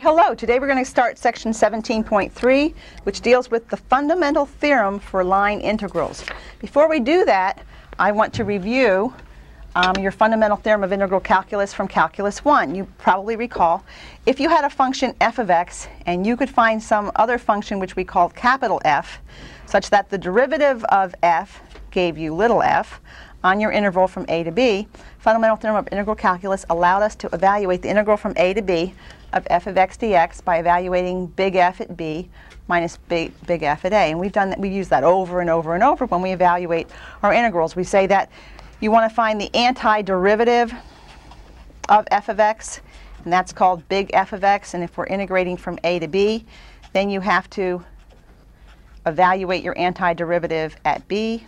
Hello. Today we're going to start section 17.3, which deals with the fundamental theorem for line integrals. Before we do that, I want to review your fundamental theorem of integral calculus from Calculus 1. You probably recall, if you had a function f of x and you could find some other function which we called capital F, such that the derivative of f gave you little f on your interval from a to b, fundamental theorem of integral calculus allowed us to evaluate the integral from a to b of f of x dx by evaluating big F at b minus big F at a. And we've used that over and over and over when we evaluate our integrals. We say that you want to find the antiderivative of f of x, and that's called big F of x. And if we're integrating from a to b, then you have to evaluate your antiderivative at b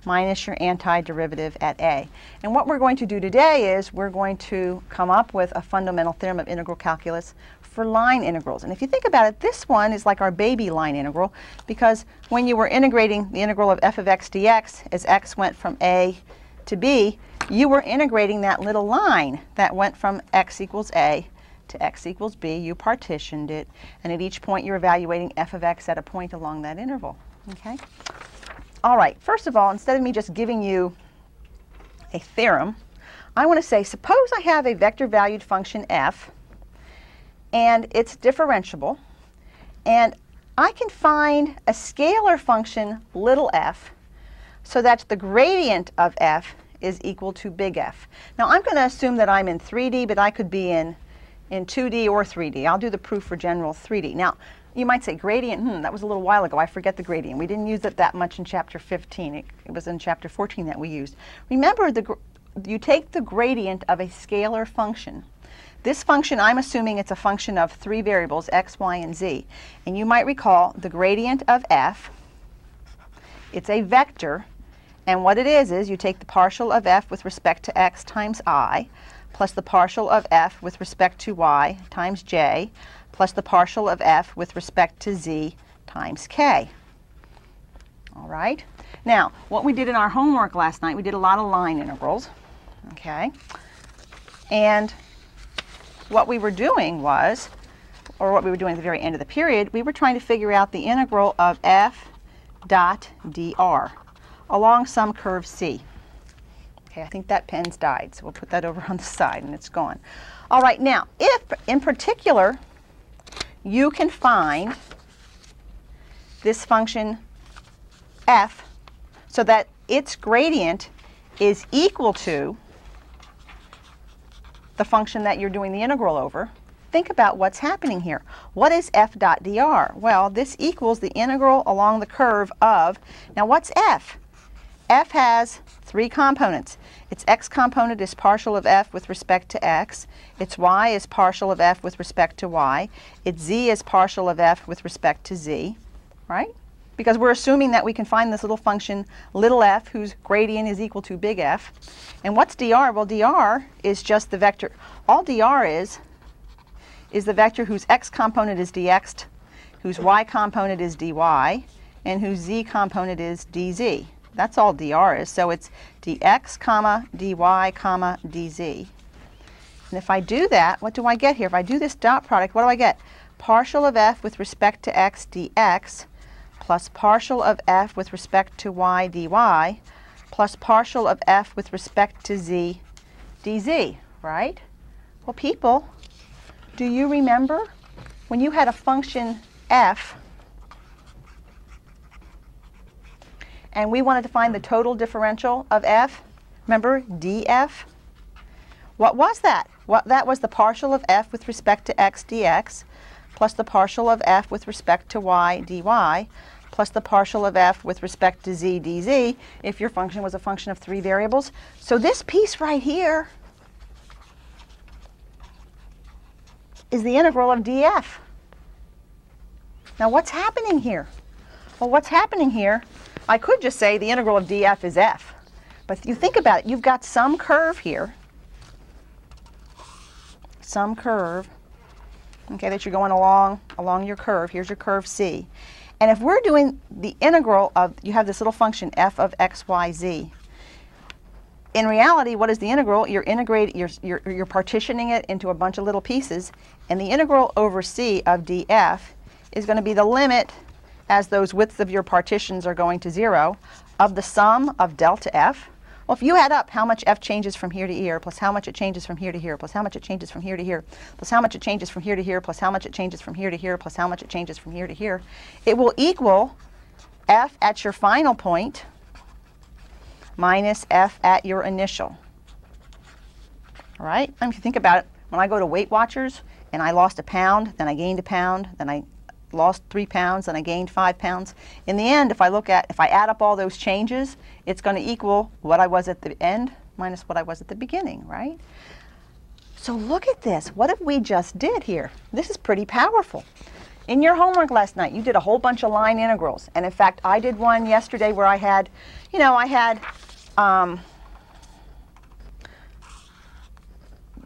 minus your antiderivative at a. And what we're going to do today is we're going to come up with a fundamental theorem of integral calculus for line integrals. And if you think about it, this one is like our baby line integral, because when you were integrating the integral of f of x dx as x went from a to b, you were integrating that little line that went from x equals a to x equals b. You partitioned it, and at each point you're evaluating f of x at a point along that interval. Okay? All right, first of all, instead of me just giving you a theorem, I want to say, suppose I have a vector-valued function f, and it's differentiable, and I can find a scalar function little f so that the gradient of f is equal to big F. Now, I'm going to assume that I'm in 3D, but I could be in 2D or 3D. I'll do the proof for general 3D. Now, you might say gradient, that was a little while ago. I forget the gradient. We didn't use it that much in chapter 15. It was in chapter 14 that we used. Remember, you take the gradient of a scalar function. This function, I'm assuming it's a function of 3 variables, x, y, and z. And you might recall the gradient of f, it's a vector. And what it is you take the partial of f with respect to x times I, plus the partial of f with respect to y times j, plus the partial of f with respect to z times k. All right? Now, what we did in our homework last night, we did a lot of line integrals. Okay? And what we were doing was, or what we were doing at the very end of the period, we were trying to figure out the integral of f dot dr along some curve c. Okay, I think that pen's died, so we'll put that over on the side, and it's gone. All right, now, if, in particular, you can find this function f so that its gradient is equal to the function that you're doing the integral over, think about what's happening here. What is f dot dr? Well, this equals the integral along the curve of, now what's f? F has 3 components. Its x component is partial of f with respect to x. Its y is partial of f with respect to y. Its z is partial of f with respect to z, right? Because we're assuming that we can find this little function, little f, whose gradient is equal to big F. And what's dr? Well, dr is just the vector. All dr is the vector whose x component is dx, whose y component is dy, and whose z component is dz. That's all dr is. So it's dx, comma, dy, comma, dz. And if I do that, what do I get here? If I do this dot product, what do I get? Partial of f with respect to x dx plus partial of f with respect to y dy plus partial of f with respect to z dz, right? Well, people, do you remember when you had a function f and we wanted to find the total differential of f? Remember df? What was that? That was the partial of f with respect to x dx plus the partial of f with respect to y dy plus the partial of f with respect to z dz if your function was a function of 3 variables. So this piece right here is the integral of df. Now what's happening here? Well, what's happening here, I could just say the integral of df is f. But if you think about it, you've got some curve here, some curve, okay, that you're going along your curve. Here's your curve C. And if we're doing the integral of, you have this little function f of x, y, z. in reality, what is the integral? You're partitioning it into a bunch of little pieces, and the integral over c of df is going to be the limit, as those widths of your partitions are going to 0, of the sum of delta f. Well, if you add up how much f changes from here to here, plus how much it changes from here to here, plus how much it changes from here to here, plus how much it changes from here to here, plus how much it changes from here to here, plus how much it changes from here to here, it will equal f at your final point minus f at your initial. All right? And if you think about it, when I go to Weight Watchers and I lost a pound, then I gained a pound, then I lost 3 pounds, then I gained 5 pounds. In the end, if I add up all those changes, it's going to equal what I was at the end minus what I was at the beginning, right? So look at this. What have we just did here? This is pretty powerful. In your homework last night, you did a whole bunch of line integrals. And in fact, I did one yesterday where I had,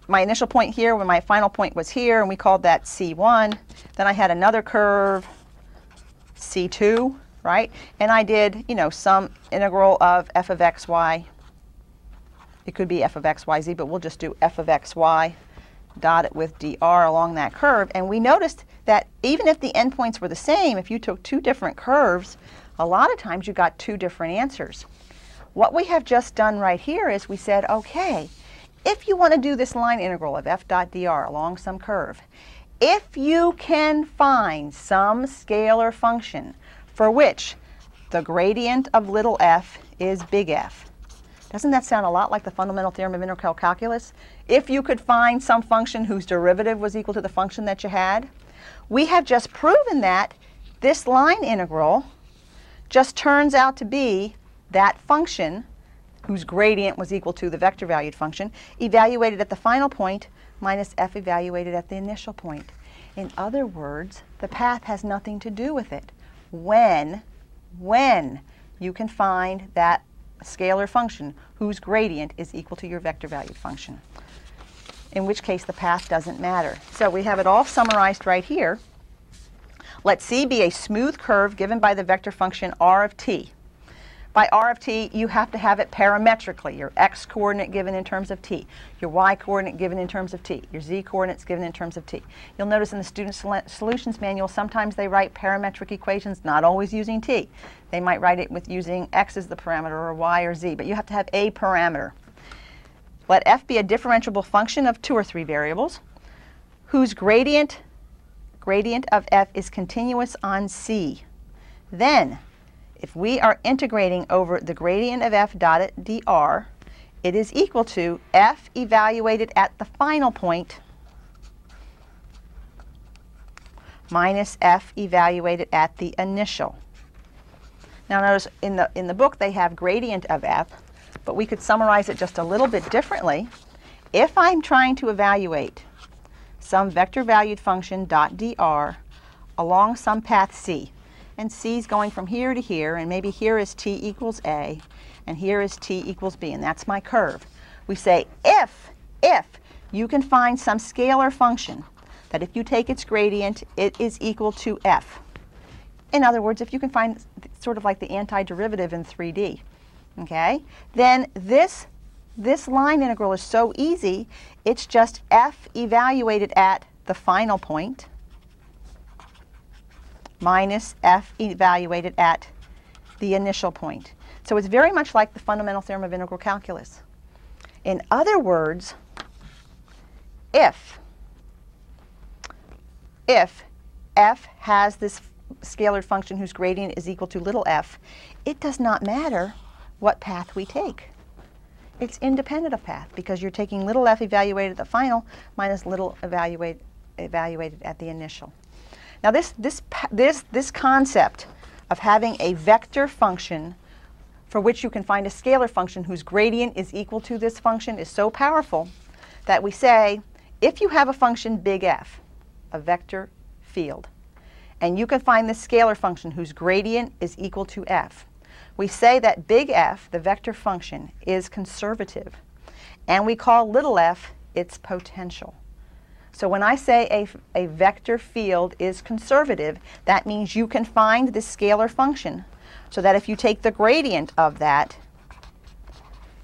my initial point here when my final point was here, and we called that C1. Then I had another curve, C2, right? And I did, some integral of f of xy. It could be f of xyz, but we'll just do f of xy dotted with dr along that curve. And we noticed that even if the endpoints were the same, if you took 2 different curves, a lot of times you got 2 different answers. What we have just done right here is we said, okay, if you want to do this line integral of f dot dr along some curve, if you can find some scalar function for which the gradient of little f is big F. Doesn't that sound a lot like the fundamental theorem of integral calculus? If you could find some function whose derivative was equal to the function that you had, we have just proven that this line integral just turns out to be that function whose gradient was equal to the vector valued function evaluated at the final point minus f evaluated at the initial point. In other words, the path has nothing to do with it when you can find that scalar function whose gradient is equal to your vector valued function, in which case the path doesn't matter. So we have it all summarized right here. Let C be a smooth curve given by the vector function r of t. By r of t, you have to have it parametrically, your x coordinate given in terms of t, your y coordinate given in terms of t, your z coordinates given in terms of t. You'll notice in the Student Solutions Manual, sometimes they write parametric equations, not always using t. They might write it with using x as the parameter or y or z, but you have to have a parameter. Let f be a differentiable function of 2 or 3 variables whose gradient of f is continuous on c. Then, if we are integrating over the gradient of f dotted dr, it is equal to f evaluated at the final point minus f evaluated at the initial. Now notice in the book they have gradient of f, but we could summarize it just a little bit differently. If I'm trying to evaluate some vector valued function dot dr along some path c, and c is going from here to here, and maybe here is t equals a, and here is t equals b, and that's my curve. We say if you can find some scalar function that if you take its gradient, it is equal to f. In other words, if you can find sort of like the antiderivative in 3D, okay, then this line integral is so easy. It's just f evaluated at the final point minus f evaluated at the initial point. So it's very much like the fundamental theorem of integral calculus. In other words, if f has this scalar function whose gradient is equal to little f, it does not matter what path we take. It's independent of path because you're taking little f evaluated at the final minus little evaluated at the initial. Now this concept of having a vector function for which you can find a scalar function whose gradient is equal to this function is so powerful that we say if you have a function big F, a vector field, and you can find the scalar function whose gradient is equal to f, we say that big F, the vector function, is conservative, and we call little f its potential. So when I say a vector field is conservative, that means you can find this scalar function so that if you take the gradient of that,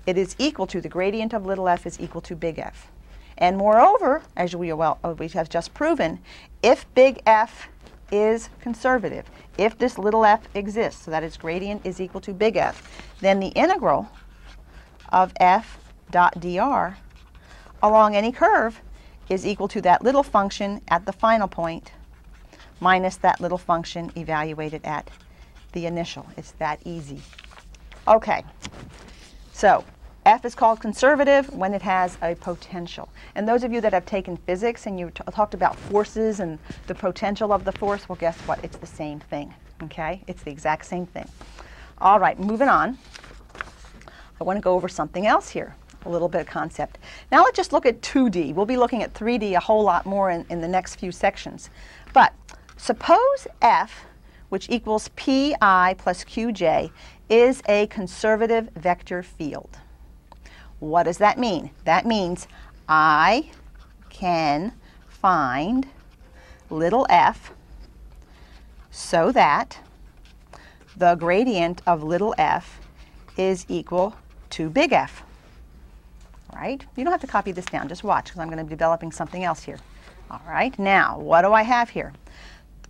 it is equal to, the gradient of little f is equal to big F. And moreover, as we have just proven, if big F is conservative, if this little f exists, so that its gradient is equal to big F, then the integral of f dot dr along any curve is equal to that little function at the final point minus that little function evaluated at the initial. It's that easy. Okay, so f is called conservative when it has a potential. And those of you that have taken physics and you talked about forces and the potential of the force, well, guess what? It's the same thing, okay? It's the exact same thing. All right, moving on. I want to go over something else here, a little bit of concept. Now let's just look at 2D. We'll be looking at 3D a whole lot more in the next few sections. But suppose f, which equals pi plus qj, is a conservative vector field. What does that mean? That means I can find little f so that the gradient of little f is equal to big F, right? You don't have to copy this down. Just watch, because I'm going to be developing something else here. All right, now, what do I have here?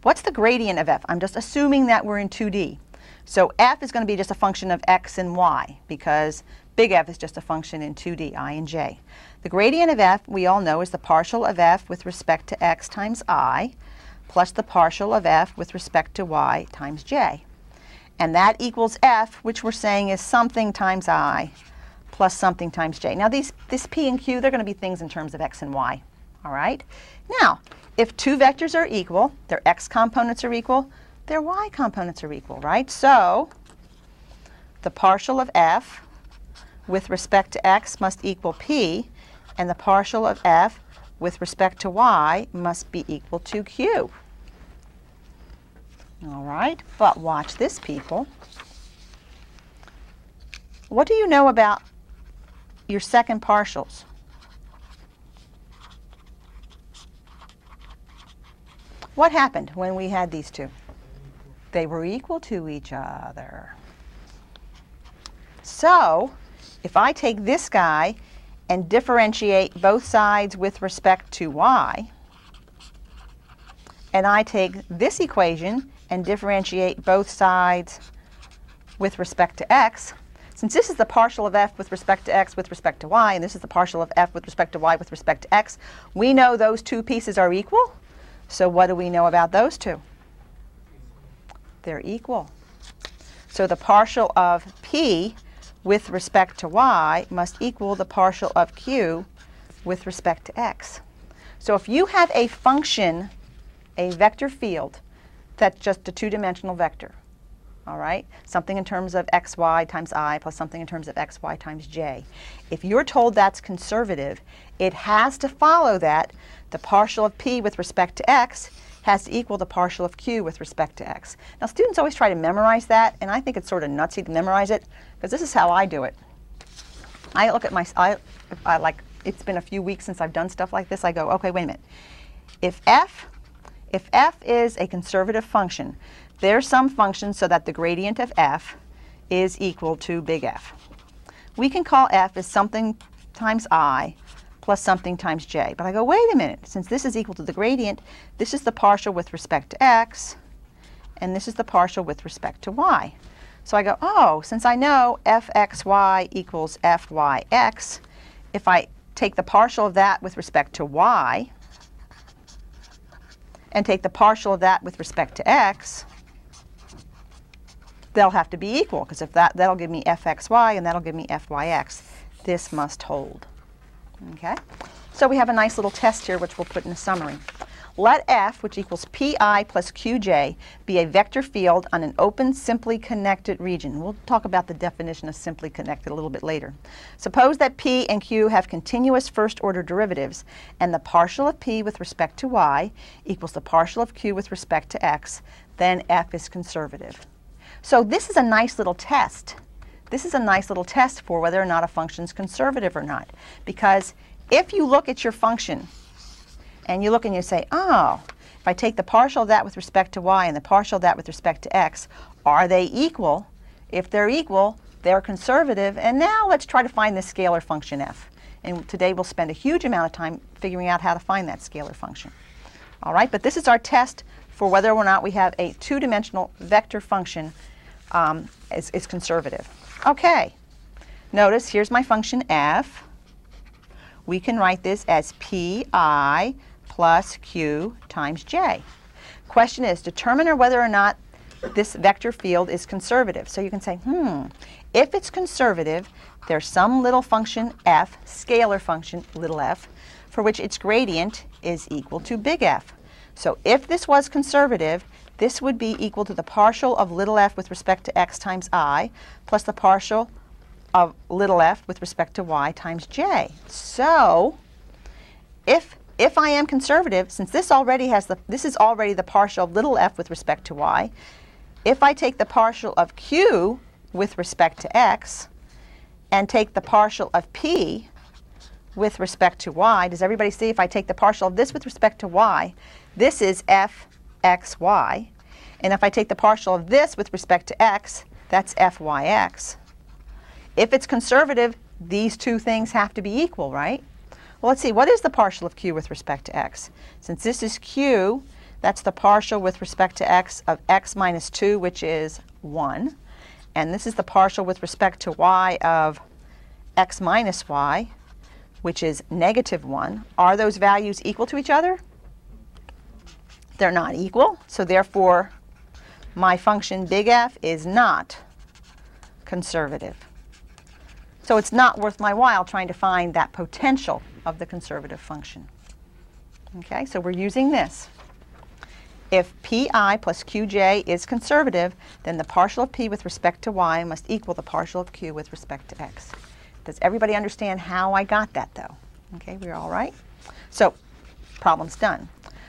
What's the gradient of f? I'm just assuming that we're in 2D. So f is going to be just a function of x and y, because big F is just a function in 2D, I and j. The gradient of f, we all know, is the partial of f with respect to x times I plus the partial of f with respect to y times j. And that equals f, which we're saying is something times I plus something times j. Now this p and q, they're going to be things in terms of x and y. All right? Now, if two vectors are equal, their x components are equal, their y components are equal, right? So the partial of f with respect to x must equal p, and the partial of f with respect to y must be equal to q. All right, but watch this, people. What do you know about your second partials? What happened when we had these two? They were equal to each other. So, if I take this guy and differentiate both sides with respect to y, and I take this equation and differentiate both sides with respect to x, since this is the partial of f with respect to x with respect to y, and this is the partial of f with respect to y with respect to x, we know those two pieces are equal. So what do we know about those two? They're equal. So the partial of p with respect to y must equal the partial of q with respect to x. So if you have a function, a vector field, that's just a two-dimensional vector, all right? Something in terms of xy times I plus something in terms of xy times j. If you're told that's conservative, it has to follow that the partial of p with respect to x has to equal the partial of q with respect to x. Now, students always try to memorize that, and I think it's sort of nutsy to memorize it, because this is how I do it. I look at I like, it's been a few weeks since I've done stuff like this. I go, okay, wait a minute. If f is a conservative function, there's some function so that the gradient of f is equal to big F. We can call f as something times I plus something times j. But I go, wait a minute, since this is equal to the gradient, this is the partial with respect to x, and this is the partial with respect to y. So I go, oh, since I know fxy equals fyx, if I take the partial of that with respect to y, and take the partial of that with respect to x, they'll have to be equal, because if that'll give me fxy and that'll give me fyx. This must hold. Okay? So we have a nice little test here, which we'll put in a summary. Let f, which equals pi plus qj, be a vector field on an open, simply connected region. We'll talk about the definition of simply connected a little bit later. Suppose that p and q have continuous first-order derivatives, and the partial of p with respect to y equals the partial of q with respect to x. Then f is conservative. So this is a nice little test. This is a nice little test for whether or not a function is conservative or not. Because if you look at your function and you look and you say, oh, if I take the partial of that with respect to y and the partial of that with respect to x, are they equal? If they're equal, they're conservative. And now let's try to find the scalar function f. And today we'll spend a huge amount of time figuring out how to find that scalar function. All right, but this is our test for whether or not we have a two-dimensional vector function is conservative. Okay, notice here's my function f. We can write this as pi plus q times j. Question is, determine whether or not this vector field is conservative. So you can say, if it's conservative, there's some little function f, scalar function, little f, for which its gradient is equal to big F. So if this was conservative, this would be equal to the partial of little f with respect to x times I, plus the partial of little f with respect to y times j. So if I am conservative, since this is already the partial of little f with respect to y, if I take the partial of q with respect to x and take the partial of p with respect to y, does everybody see if I take the partial of this with respect to y, this is fxy. And if I take the partial of this with respect to x, that's fyx. If it's conservative, these two things have to be equal, right? Well, let's see, what is the partial of q with respect to x? Since this is q, that's the partial with respect to x of x minus 2, which is 1. And this is the partial with respect to y of x minus y, which is negative 1. Are those values equal to each other? They're not equal, so therefore my function big F is not conservative. So it's not worth my while trying to find that potential of the conservative function. Okay, so we're using this. If pi plus qj is conservative, then the partial of p with respect to y must equal the partial of q with respect to x. Does everybody understand how I got that, though? Okay, we're all right? So, problem's done.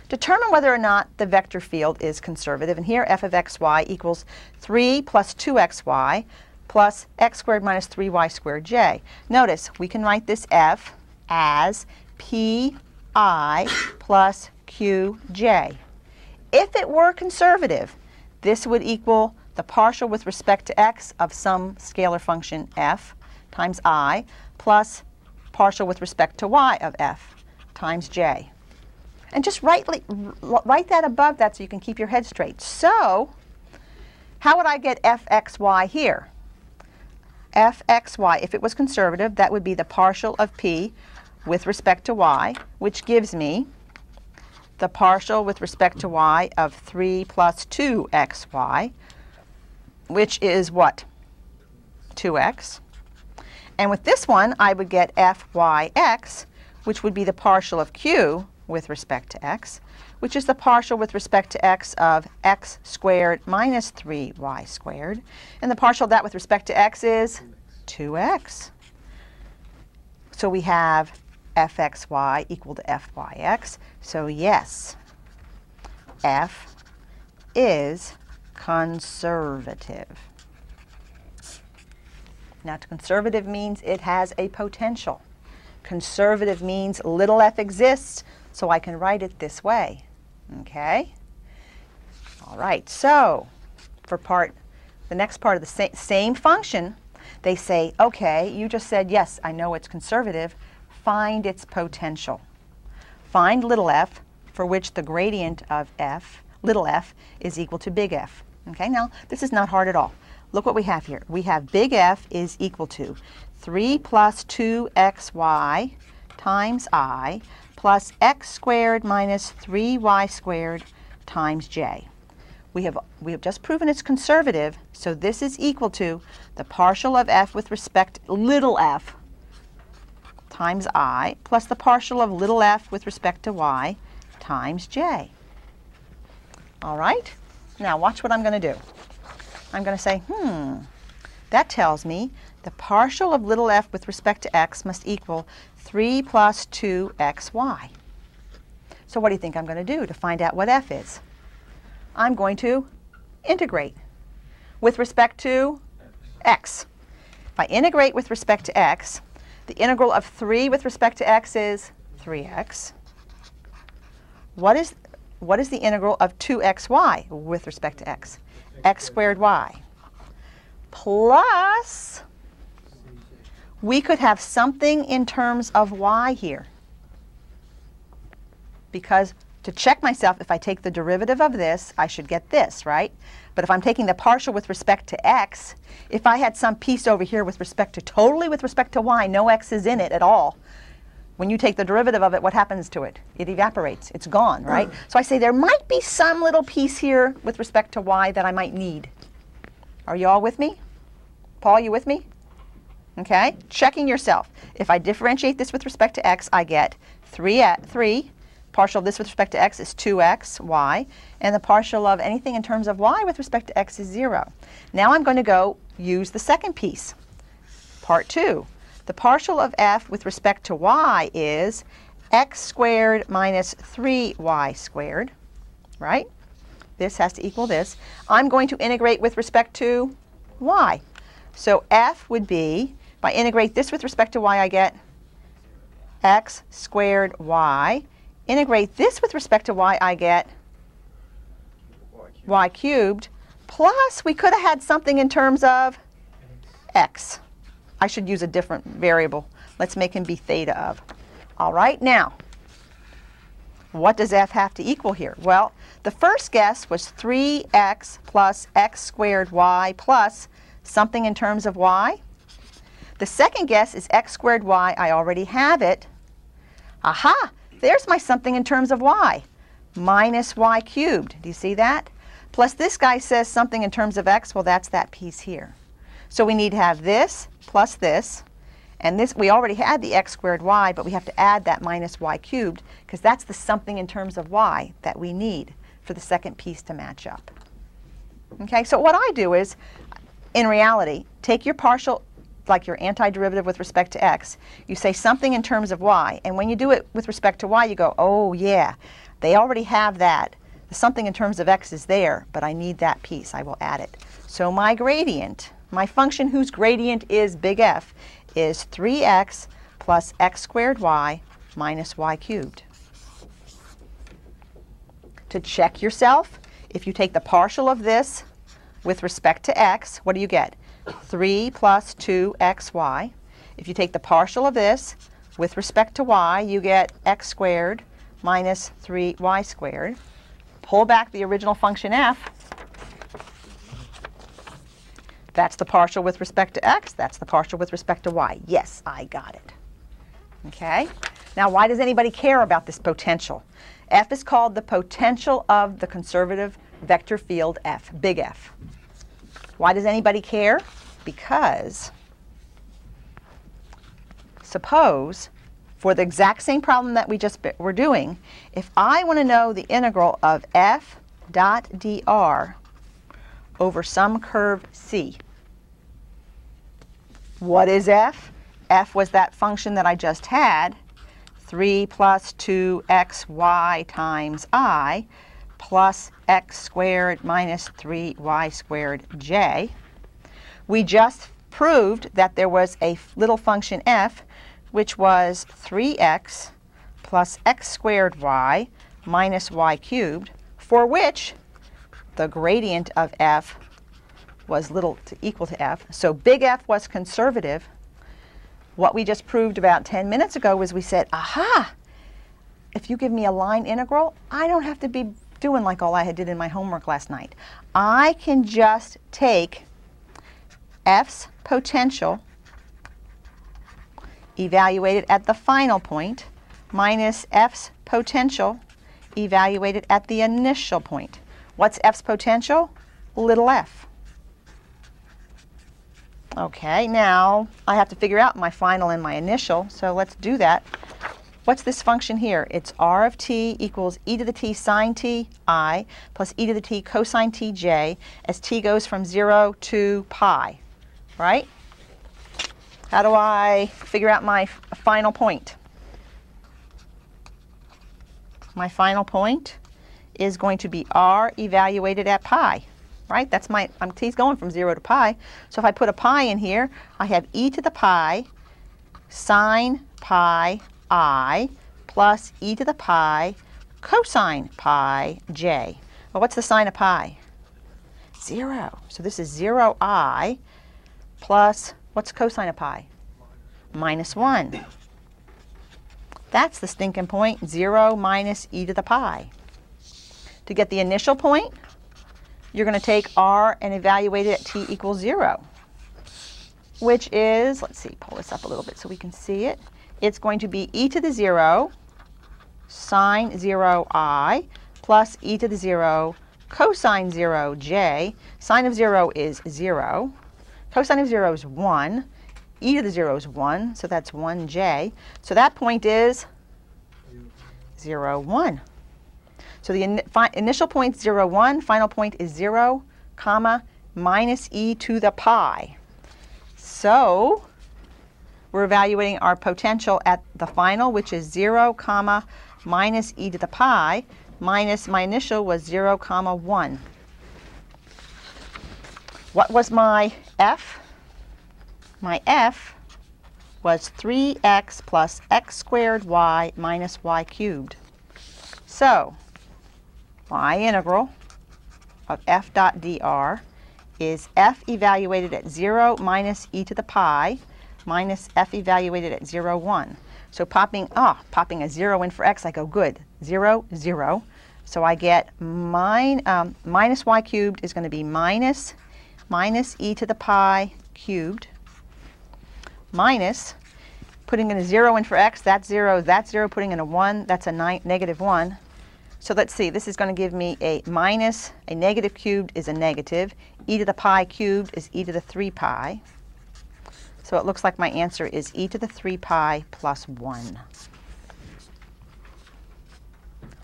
Determine whether or not the vector field is conservative. And here f of xy equals 3 plus 2xy plus x squared minus 3y squared j. Notice, we can write this f as pi plus qj. If it were conservative, this would equal the partial with respect to x of some scalar function f times I plus partial with respect to y of f times j. And just write that above that so you can keep your head straight. So how would I get fxy here? Fxy, if it was conservative, that would be the partial of p with respect to y, which gives me the partial with respect to y of 3 plus 2xy, which is what? 2x. And with this one, I would get fyx, which would be the partial of q with respect to x, which is the partial with respect to x of x squared minus 3y squared. And the partial of that with respect to x is 2x. So we have fxy equal to fyx. So yes, f is conservative. Now, conservative means it has a potential. Conservative means little f exists, so I can write it this way. Okay? All right, so for the next part of the same function, they say, okay, you just said, yes, I know it's conservative. Find its potential. Find little f for which the gradient of f, little f, is equal to big F. Okay, now this is not hard at all. Look what we have here. We have big F is equal to 3 plus 2xy times I plus x squared minus 3y squared times j. We have just proven it's conservative, so this is equal to the partial of f with respect to little f times I plus the partial of little f with respect to y times j. All right? Now watch what I'm going to do. I'm going to say, that tells me the partial of little f with respect to x must equal 3 plus 2xy. So what do you think I'm going to do to find out what f is? I'm going to integrate with respect to x. If I integrate with respect to x, the integral of 3 with respect to x is 3x. What is the integral of 2xy with respect to x? X squared y. Plus we could have something in terms of y here. Because to check myself, if I take the derivative of this, I should get this, right? But if I'm taking the partial with respect to x, if I had some piece over here with respect to, totally with respect to y, no x is in it at all, when you take the derivative of it, what happens to it? It evaporates. It's gone, right? So I say there might be some little piece here with respect to y that I might need. Are you all with me? Paul, you with me? Okay, checking yourself. If I differentiate this with respect to x, I get 3. Partial of this with respect to x is 2x, y. And the partial of anything in terms of y with respect to x is 0. Now I'm going to go use the second piece, part 2. The partial of f with respect to y is x squared minus 3y squared, right? This has to equal this. I'm going to integrate with respect to y. So f would be, if I integrate this with respect to y, I get x squared y. Integrate this with respect to y, I get y cubed. Plus, we could have had something in terms of x. I should use a different variable. Let's make him be theta of. All right, now, what does f have to equal here? Well, the first guess was 3x plus x squared y plus something in terms of y. The second guess is x squared y. I already have it. Aha! There's my something in terms of y, minus y cubed. Do you see that? Plus this guy says something in terms of x. Well, that's that piece here. So we need to have this plus this. And this, we already had the x squared y, but we have to add that minus y cubed, because that's the something in terms of y that we need for the second piece to match up. Okay, so what I do is, in reality, take your partial, like your antiderivative with respect to x, you say something in terms of y, and when you do it with respect to y, you go, oh yeah, they already have that. The something in terms of x is there, but I need that piece. I will add it. So my gradient, my function whose gradient is big F, is 3x plus x squared y minus y cubed. To check yourself, if you take the partial of this with respect to x, what do you get? 3 plus 2xy. If you take the partial of this with respect to y, you get x squared minus 3y squared. Pull back the original function f. That's the partial with respect to x. That's the partial with respect to y. Yes, I got it. Okay? Now, why does anybody care about this potential? F is called the potential of the conservative vector field F, big F. Why does anybody care? Because suppose, for the exact same problem that we just were doing, if I want to know the integral of f dot dr over some curve C, what is f? F was that function that I just had, 3 plus 2xy times I plus x squared minus 3y squared j. We just proved that there was a little function f, which was 3x plus x squared y minus y cubed, for which the gradient of f was little to equal to f. So big F was conservative. What we just proved about 10 minutes ago was we said, aha, if you give me a line integral, I don't have to be doing like all I had did in my homework last night. I can just take f's potential evaluated at the final point minus f's potential evaluated at the initial point. What's f's potential? Little f. Okay, now I have to figure out my final and my initial, so let's do that. What's this function here? It's r of t equals e to the t sine t I plus e to the t cosine t j as t goes from 0 to pi, right? How do I figure out my final point? My final point is going to be r evaluated at pi. Right? That's my, t's going from 0 to pi. So if I put a pi in here, I have e to the pi sine pi I plus e to the pi cosine pi j. Well, what's the sine of pi? 0. So this is 0I plus, what's cosine of pi? minus 1. That's the stinking point, 0 minus e to the pi. To get the initial point, you're going to take r and evaluate it at t equals 0, which is, let's see, pull this up a little bit so we can see it. It's going to be e to the 0 sine 0i plus e to the 0 cosine 0j. Sine of 0 is 0. Cosine of 0 is 1. E to the 0 is 1, so that's 1j. So that point is 0, 1. So the initial point is 0, 1. Final point is 0, comma, minus e to the pi. So we're evaluating our potential at the final, which is 0, comma, minus e to the pi, minus my initial was 0, comma, 1. What was my f? My f was 3x plus x squared y minus y cubed. So my integral of f dot dr is f evaluated at 0 minus e to the pi minus f evaluated at 0, 1. So popping a 0 in for x, I go good. 0, 0. So I get minus y cubed is going to be minus e to the pi cubed minus, putting in a 0 in for x, that's 0, putting in a 1, that's a negative 1. So let's see, this is going to give me a minus, a negative cubed is a negative, e to the pi cubed is e to the 3 pi. So it looks like my answer is e to the 3 pi plus 1.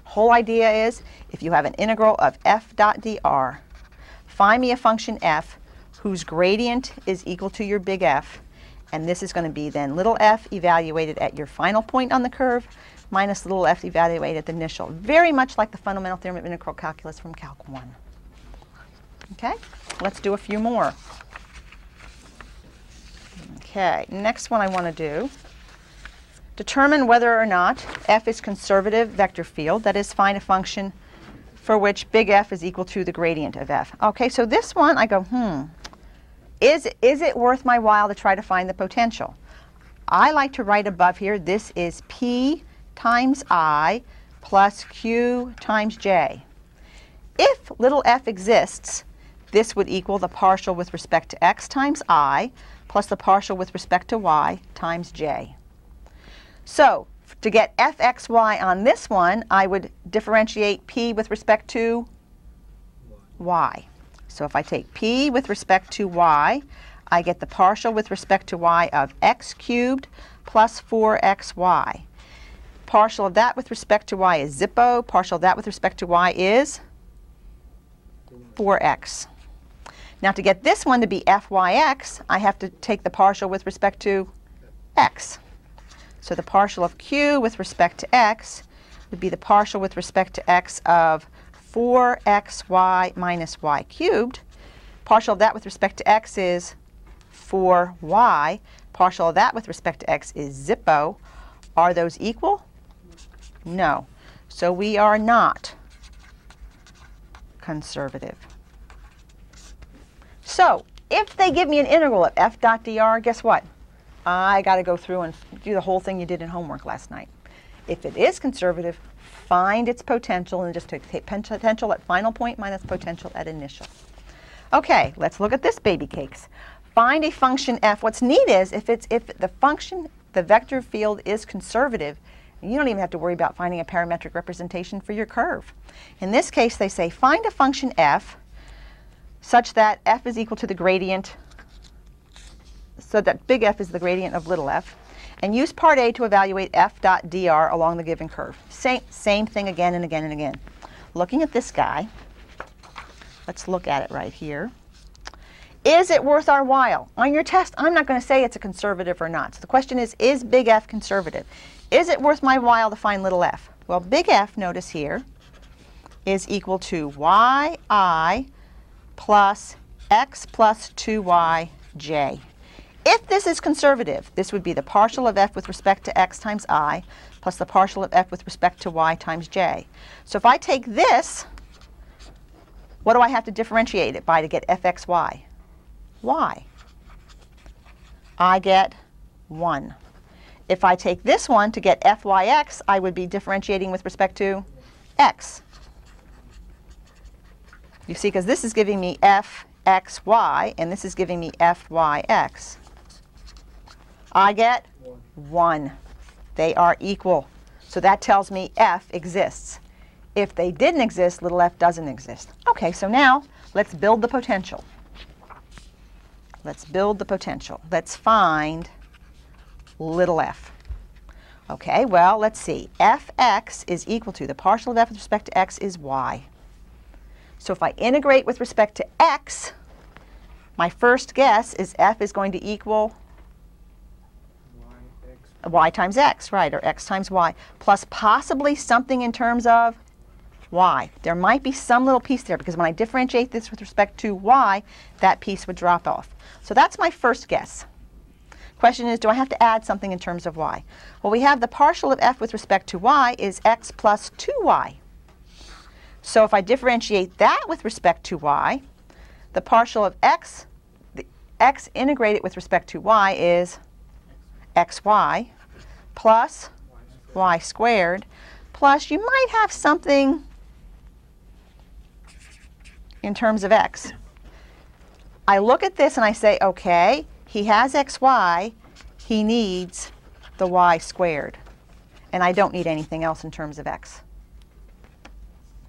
Whole idea is, if you have an integral of f dot dr, find me a function f whose gradient is equal to your big F, and this is going to be then little f evaluated at your final point on the curve minus little f evaluated at the initial. Very much like the fundamental theorem of integral calculus from Calc 1. Okay, let's do a few more. Okay, next one I want to do, determine whether or not f is conservative vector field, that is, find a function for which big F is equal to the gradient of f. Okay, so this one I go, is it worth my while to try to find the potential? I like to write above here, this is P times I plus Q times J. If little f exists, this would equal the partial with respect to x times I plus the partial with respect to y times j. So to get fxy on this one, I would differentiate p with respect to y. So if I take p with respect to y, I get the partial with respect to y of x cubed plus 4xy. Partial of that with respect to y is Zippo. Partial of that with respect to y is 4x. Now to get this one to be fyx, I have to take the partial with respect to x. So the partial of q with respect to x would be the partial with respect to x of 4xy minus y cubed. Partial of that with respect to x is 4y. Partial of that with respect to x is Zippo. Are those equal? No. So we are not conservative. So if they give me an integral of f dot dr, guess what? I got to go through and do the whole thing you did in homework last night. If it is conservative, find its potential and just take potential at final point minus potential at initial. Okay, let's look at this baby cakes. Find a function f. What's neat is if the function, the vector field is conservative, you don't even have to worry about finding a parametric representation for your curve. In this case, they say find a function f such that f is equal to the gradient, so that big F is the gradient of little f, and use part A to evaluate f dot dr along the given curve. Same thing again and again and again. Looking at this guy, let's look at it right here. Is it worth our while? On your test, I'm not going to say it's a conservative or not. So the question is big F conservative? Is it worth my while to find little f? Well, big F, notice here, is equal to yi plus x plus 2yj. If this is conservative, this would be the partial of f with respect to x times I plus the partial of f with respect to y times j. So if I take this, what do I have to differentiate it by to get fxy? Y. I get 1. If I take this one to get fyx, I would be differentiating with respect to x. You see, because this is giving me fxy, and this is giving me fyx. I get 1. They are equal. So that tells me f exists. If they didn't exist, little f doesn't exist. Okay, so now let's build the potential. Let's build the potential. Let's find little f. Okay, well, let's see. Fx is equal to, the partial of f with respect to x is y. So if I integrate with respect to x, my first guess is f is going to equal y times x, right, or x times y, plus possibly something in terms of y. There might be some little piece there, because when I differentiate this with respect to y, that piece would drop off. So that's my first guess. Question is, do I have to add something in terms of y? Well, we have the partial of f with respect to y is x plus 2y. So if I differentiate that with respect to y, the partial of x, the x integrated with respect to y is xy plus y squared, plus you might have something in terms of x. I look at this and I say, okay, he has xy, he needs the y squared. And I don't need anything else in terms of x.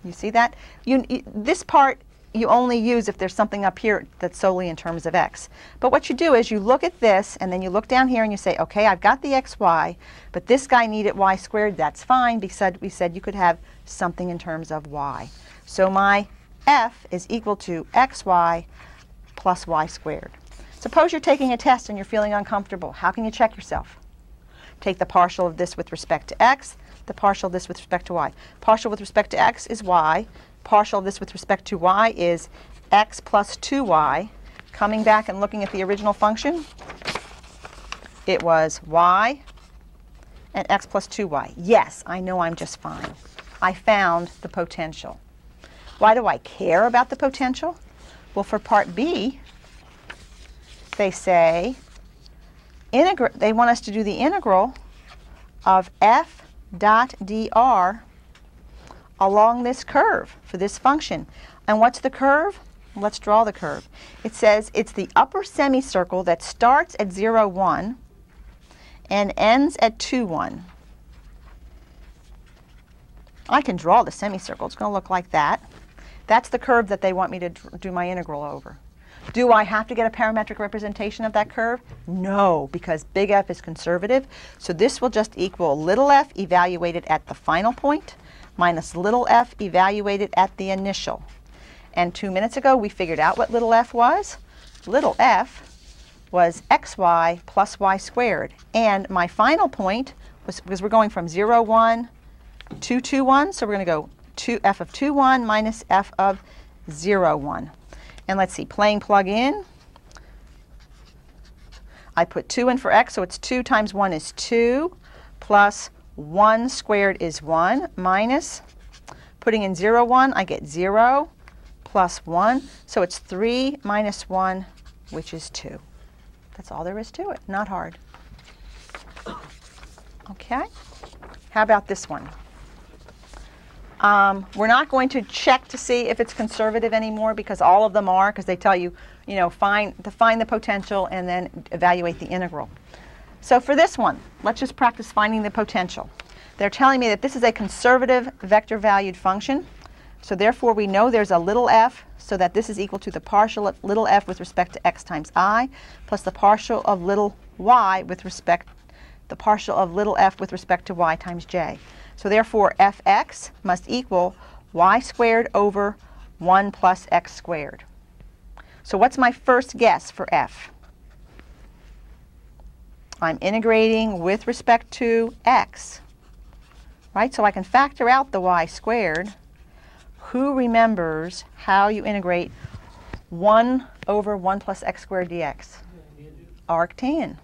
You see that? This part you only use if there's something up here that's solely in terms of x. But what you do is you look at this, and then you look down here and you say, okay, I've got the xy, but this guy needed y squared. That's fine, because we said you could have something in terms of y. So my f is equal to xy plus y squared. Suppose you're taking a test and you're feeling uncomfortable. How can you check yourself? Take the partial of this with respect to x, the partial of this with respect to y. Partial with respect to x is y. Partial of this with respect to y is x plus 2y. Coming back and looking at the original function, it was y and x plus 2y. Yes, I know I'm just fine. I found the potential. Why do I care about the potential? Well, for part B, they say they want us to do the integral of f dot dr along this curve for this function. And what's the curve? Let's draw the curve. It says it's the upper semicircle that starts at 0, 1 and ends at 2, 1. I can draw the semicircle. It's going to look like that. That's the curve that they want me to do my integral over. Do I have to get a parametric representation of that curve? No, because big F is conservative. So this will just equal little f evaluated at the final point minus little f evaluated at the initial. And 2 minutes ago, we figured out what little f was. Little f was xy plus y squared. And my final point was, because we're going from 0, 1 to 2, 1, so we're going to go f of 2, 1 minus f of 0, 1. And let's see, playing plug in. I put 2 in for x, so it's 2 times 1 is 2, plus 1 squared is 1, minus, putting in 0, 1, I get 0, plus 1. So it's 3 minus 1, which is 2. That's all there is to it. Not hard. Okay. How about this one? We're not going to check to see if it's conservative anymore, because all of them are, because they tell you, find the potential and then evaluate the integral. So for this one, let's just practice finding the potential. They're telling me that this is a conservative vector valued function. So therefore, we know there's a little f, so that this is equal to the partial of little f with respect to x times I, plus the partial of little y with respect, the partial of little f with respect to y times j. So therefore, fx must equal y squared over 1 plus x squared. So what's my first guess for f? I'm integrating with respect to x, right? So I can factor out the y squared. Who remembers how you integrate 1 over 1 plus x squared dx? Arctan.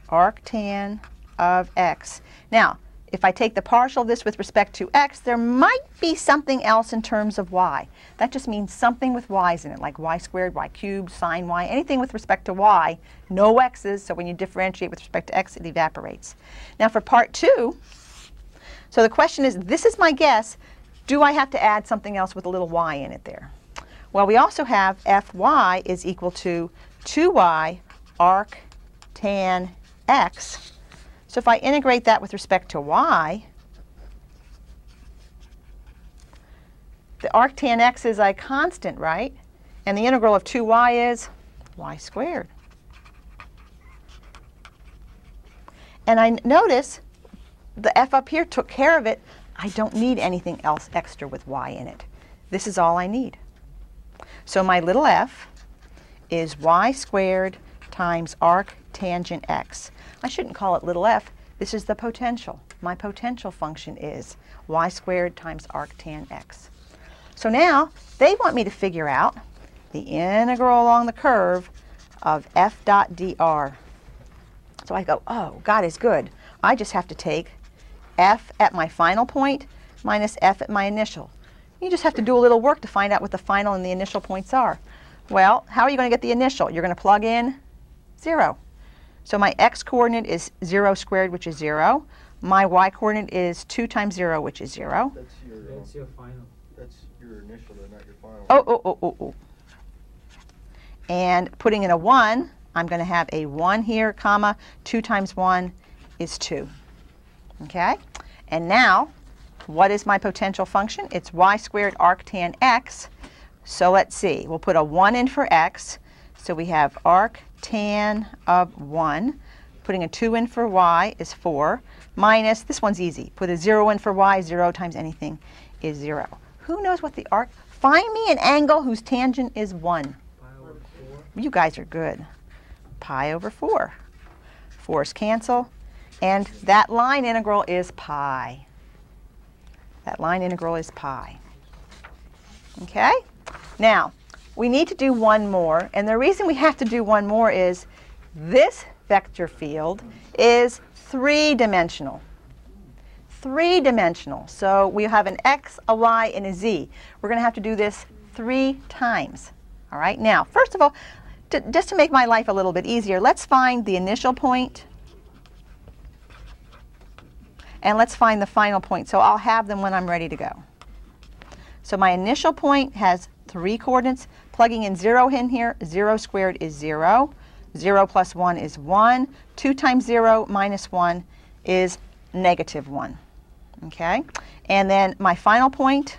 Arctan of x. Now, if I take the partial of this with respect to x, there might be something else in terms of y. That just means something with y's in it, like y squared, y cubed, sine y, anything with respect to y, no x's, so when you differentiate with respect to x, it evaporates. Now for part 2, so the question is, this is my guess, do I have to add something else with a little y in it there? Well, we also have fy is equal to 2y arc tan x. So if I integrate that with respect to y, the arctan x is a constant, right? And the integral of 2y is y squared. And I notice the f up here took care of it. I don't need anything else extra with y in it. This is all I need. So my little f is y squared times arc tangent x. I shouldn't call it little f. This is the potential. My potential function is y squared times arctan x. So now they want me to figure out the integral along the curve of f dot dr. So I go, oh, God is good. I just have to take f at my final point minus f at my initial. You just have to do a little work to find out what the final and the initial points are. Well, how are you going to get the initial? You're going to plug in 0. So my x-coordinate is 0 squared, which is 0. My y-coordinate is 2 times 0, which is 0. That's your final. That's your initial, though, not your final. Oh. And putting in a 1, I'm going to have a 1 here, comma, 2 times 1 is 2. Okay? And now, what is my potential function? It's y squared arctan x. So let's see. We'll put a 1 in for x. So we have arctan of 1. Putting a 2 in for y is 4. Minus, this one's easy. Put a 0 in for y. 0 times anything is 0. Who knows what the arc? Find me an angle whose tangent is 1. Pi over 4. You guys are good. Pi over 4. 4's cancel. And that line integral is pi. That line integral is pi. Okay? Now, we need to do one more. And the reason we have to do one more is this vector field is three-dimensional. Three-dimensional. So we have an x, a y, and a z. We're going to have to do this 3 times. All right? Now, first of all, just to make my life a little bit easier, let's find the initial point. And let's find the final point. So I'll have them when I'm ready to go. So my initial point has 3 coordinates. Plugging in 0 in here, 0 squared is 0. 0 plus 1 is 1. 2 times 0 minus 1 is negative 1. Okay? And then my final point,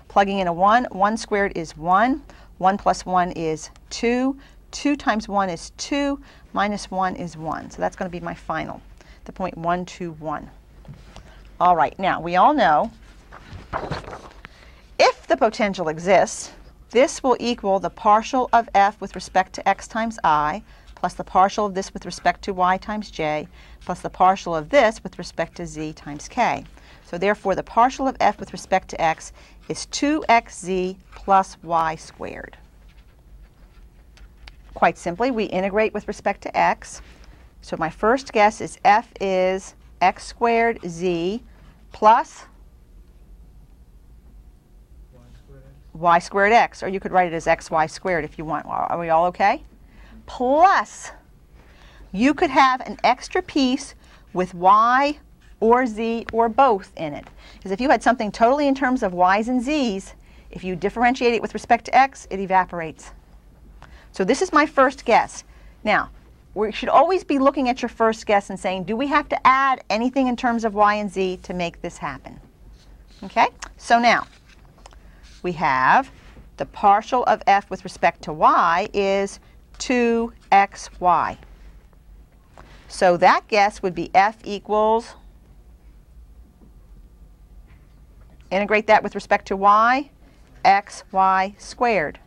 plugging in a 1, 1 squared is 1. 1 plus 1 is 2. 2 times 1 is 2. Minus 1 is 1. So that's going to be my final, the point 1, 2, 1. All right, now we all know if the potential exists, this will equal the partial of f with respect to x times I, plus the partial of this with respect to y times j, plus the partial of this with respect to z times k. So therefore, the partial of f with respect to x is 2xz plus y squared. Quite simply, we integrate with respect to x. So my first guess is f is x squared z plus y squared x, or you could write it as xy squared if you want. Are we all okay? Plus, you could have an extra piece with y or z or both in it. Because if you had something totally in terms of y's and z's, if you differentiate it with respect to x, it evaporates. So this is my first guess. Now, we should always be looking at your first guess and saying, do we have to add anything in terms of y and z to make this happen? Okay? So now, we have the partial of f with respect to y is 2xy. So that guess would be f equals, integrate that with respect to y, xy squared.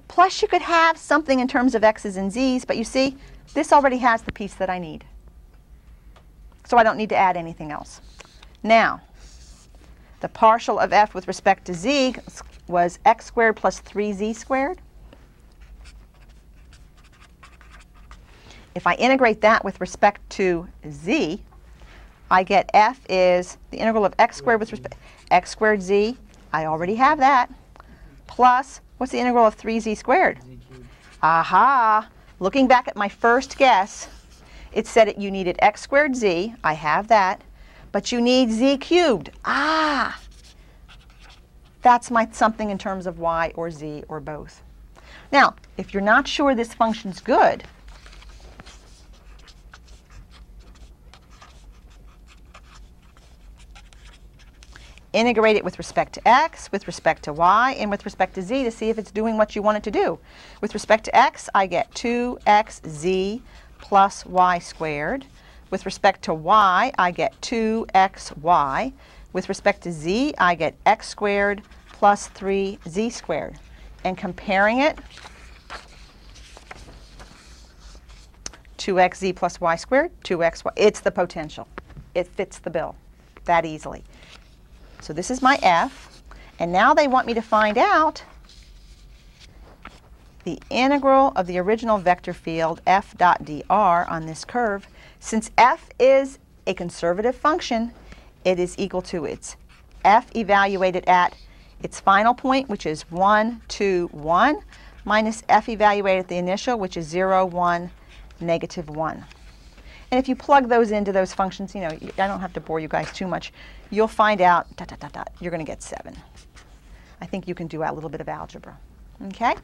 Plus you could have something in terms of x's and z's, but you see, this already has the piece that I need. So I don't need to add anything else. Now, the partial of f with respect to z was x squared plus 3z squared. If I integrate that with respect to z, I get f is the integral of x squared with respect x squared z. I already have that. Plus, what's the integral of 3z squared? Z cubed. Aha! Looking back at my first guess, it said you needed x squared z. I have that. But you need z cubed. Ah! That's my something in terms of y or z or both. Now, if you're not sure this function's good, integrate it with respect to x, with respect to y, and with respect to z to see if it's doing what you want it to do. With respect to x, I get 2xz plus y squared. With respect to y, I get 2xy. With respect to z, I get x squared plus 3z squared. And comparing it, 2xz plus y squared, 2xy. It's the potential. It fits the bill that easily. So this is my f. And now they want me to find out the integral of the original vector field f dot dr on this curve. Since f is a conservative function, it is equal to its f evaluated at its final point, which is 1, 2, 1, minus f evaluated at the initial, which is 0, 1, negative 1. And if you plug those into those functions, you know, I don't have to bore you guys too much, you'll find out, you're going to get 7. I think you can do a little bit of algebra. Okay?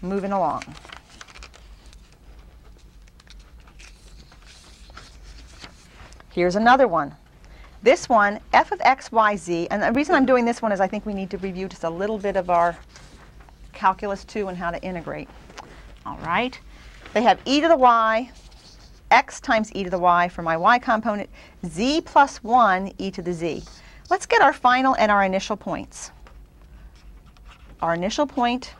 Moving along. Here's another one. This one, f of x, y, z, and the reason I'm doing this one is I think we need to review just a little bit of our calculus 2 and how to integrate. All right? They have e to the y, x times e to the y for my y component, z plus 1 e to the z. Let's get our final and our initial points. Our initial point,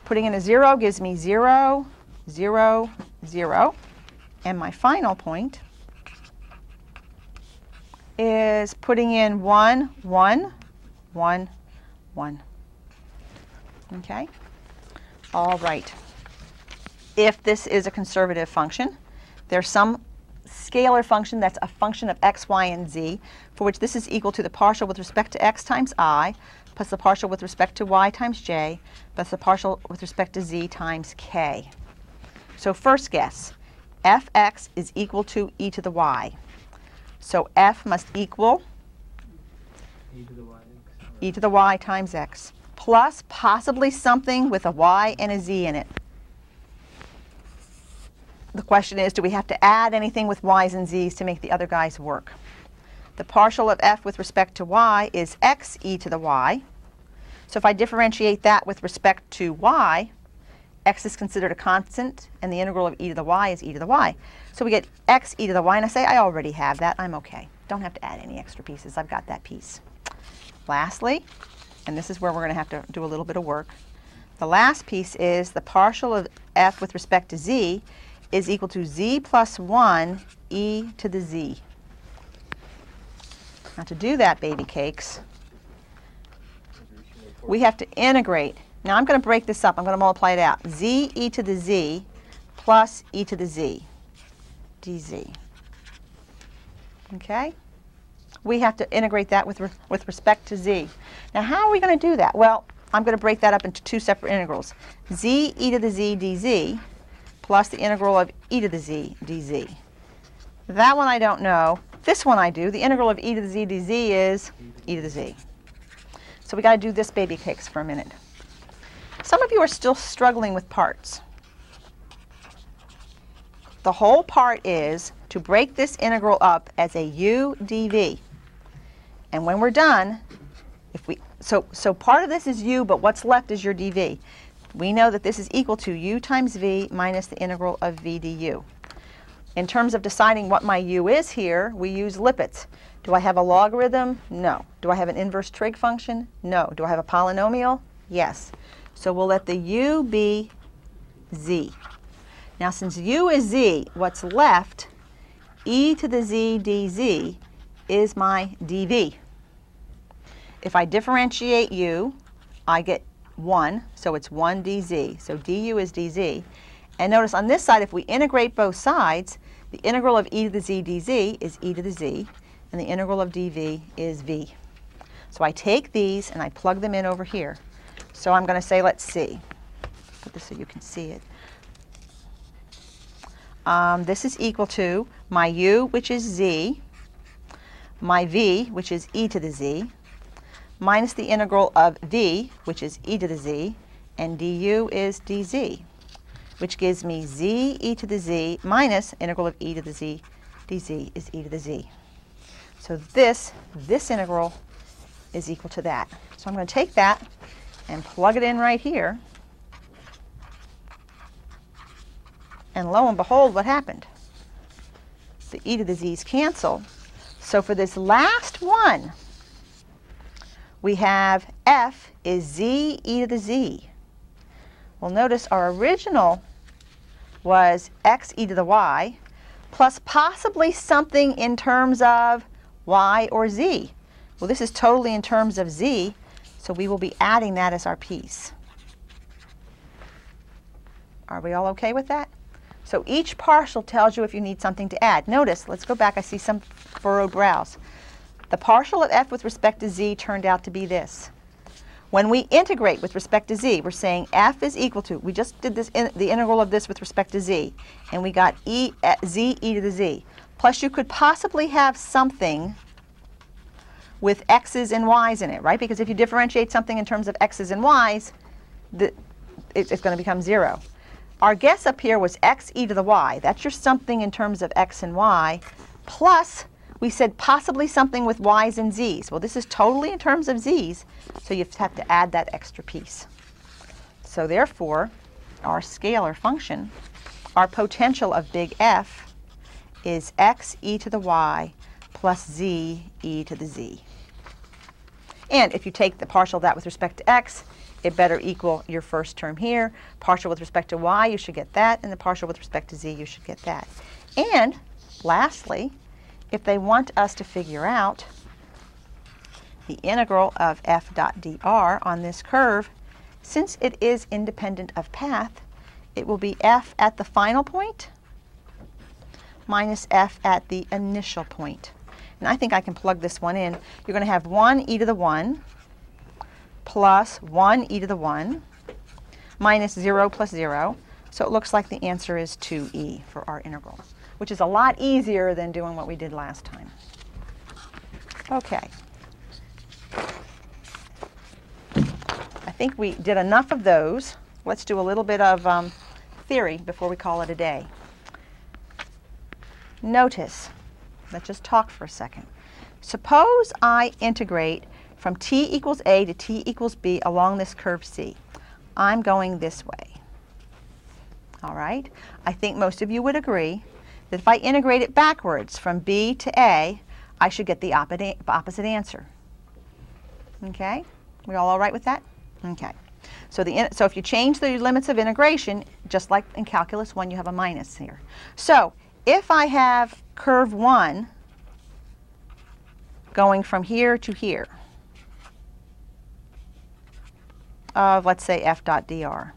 putting in a 0 gives me 0, 0, 0. And my final point is putting in 1, 1, 1, 1. Okay? All right. If this is a conservative function, there's some scalar function that's a function of x, y, and z, for which this is equal to the partial with respect to x times I, plus the partial with respect to y times j, plus the partial with respect to z times k. So first guess, fx is equal to e to the y. So f must equal E to the y. e to the y times x, plus possibly something with a y and a z in it. The question is, do we have to add anything with y's and z's to make the other guys work? The partial of f with respect to y is x e to the y. So if I differentiate that with respect to y, x is considered a constant, and the integral of e to the y is e to the y. So we get x e to the y, and I say, I already have that. I'm OK. Don't have to add any extra pieces. I've got that piece. Lastly, and this is where we're going to have to do a little bit of work, the last piece is the partial of f with respect to z is equal to z plus 1 e to the z. Now to do that, baby cakes, we have to integrate. Now I'm going to break this up. I'm going to multiply it out. Z e to the z plus e to the z dz. Okay? We have to integrate that with respect to z. Now how are we going to do that? Well, I'm going to break that up into two separate integrals. Z e to the z dz plus the integral of e to the z dz. That one I don't know. This one I do. The integral of e to the z dz is e to the z. So we got to do this, baby cakes, for a minute. Some of you are still struggling with parts. The whole part is to break this integral up as a u dv. And when we're done, so part of this is u, but what's left is your dv. We know that this is equal to u times v minus the integral of v du. In terms of deciding what my u is here, we use Lipitz. Do I have a logarithm? No. Do I have an inverse trig function? No. Do I have a polynomial? Yes. So we'll let the u be z. Now since u is z, what's left, e to the z dz, is my dv. If I differentiate u, I get 1, so it's 1 dz. So du is dz. And notice on this side, if we integrate both sides, The integral of e to the z dz is e to the z, and the integral of dv is v. So I take these and I plug them in over here. So I'm going to say, let's see. Put this so you can see it. This is equal to my u, which is z, my v, which is e to the z, minus the integral of v, which is e to the z, and du is dz, which gives me z e to the z minus integral of e to the z dz is e to the z. So this integral is equal to that. So I'm going to take that and plug it in right here. And lo and behold, what happened? The e to the z's cancel. So for this last one, we have f is z e to the z. Well, notice our original was x e to the y plus possibly something in terms of y or z. Well, this is totally in terms of z, so we will be adding that as our piece. Are we all okay with that? So each partial tells you if you need something to add. Notice, let's go back, I see some furrowed brows. The partial of f with respect to z turned out to be this. When we integrate with respect to z, we're saying f is equal to, we just did this the integral of this with respect to z, and we got z e to the z. Plus you could possibly have something with x's and y's in it, right? Because if you differentiate something in terms of x's and y's, it's going to become 0. Our guess up here was x e to the y. That's your something in terms of x and y. Plus, we said possibly something with y's and z's. Well, this is totally in terms of z's, so you have to add that extra piece. So therefore, our scalar function, our potential of big F, is x e to the y plus z e to the z. And if you take the partial of that with respect to x, it better equal your first term here. Partial with respect to y, you should get that, and the partial with respect to z, you should get that. And lastly, if they want us to figure out the integral of f dot dr on this curve, since it is independent of path, it will be f at the final point minus f at the initial point. And I think I can plug this one in. You're going to have 1 e to the 1 plus 1 e to the 1 minus 0 plus 0. So it looks like the answer is 2e for our integral, which is a lot easier than doing what we did last time. Okay. I think we did enough of those. Let's do a little bit of theory before we call it a day. Notice, let's just talk for a second. Suppose I integrate from t equals a to t equals b along this curve C. I'm going this way. All right? I think most of you would agree that if I integrate it backwards from b to a, I should get the opposite answer. Okay? We all right with that? Okay. So if you change the limits of integration, just like in calculus 1, you have a minus here. So if I have curve 1 going from here to here of, let's say, f dot dr,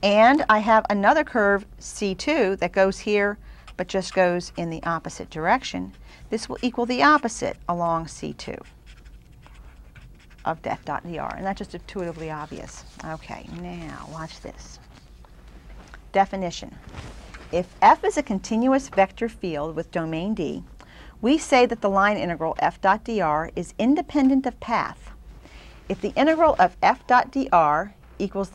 and I have another curve C2 that goes here but just goes in the opposite direction, this will equal the opposite along C2 of f dot dr, and that's just intuitively obvious. Okay, now watch this. Definition. If f is a continuous vector field with domain D, we say that the line integral f dot dr is independent of path. If the integral of f dot dr equals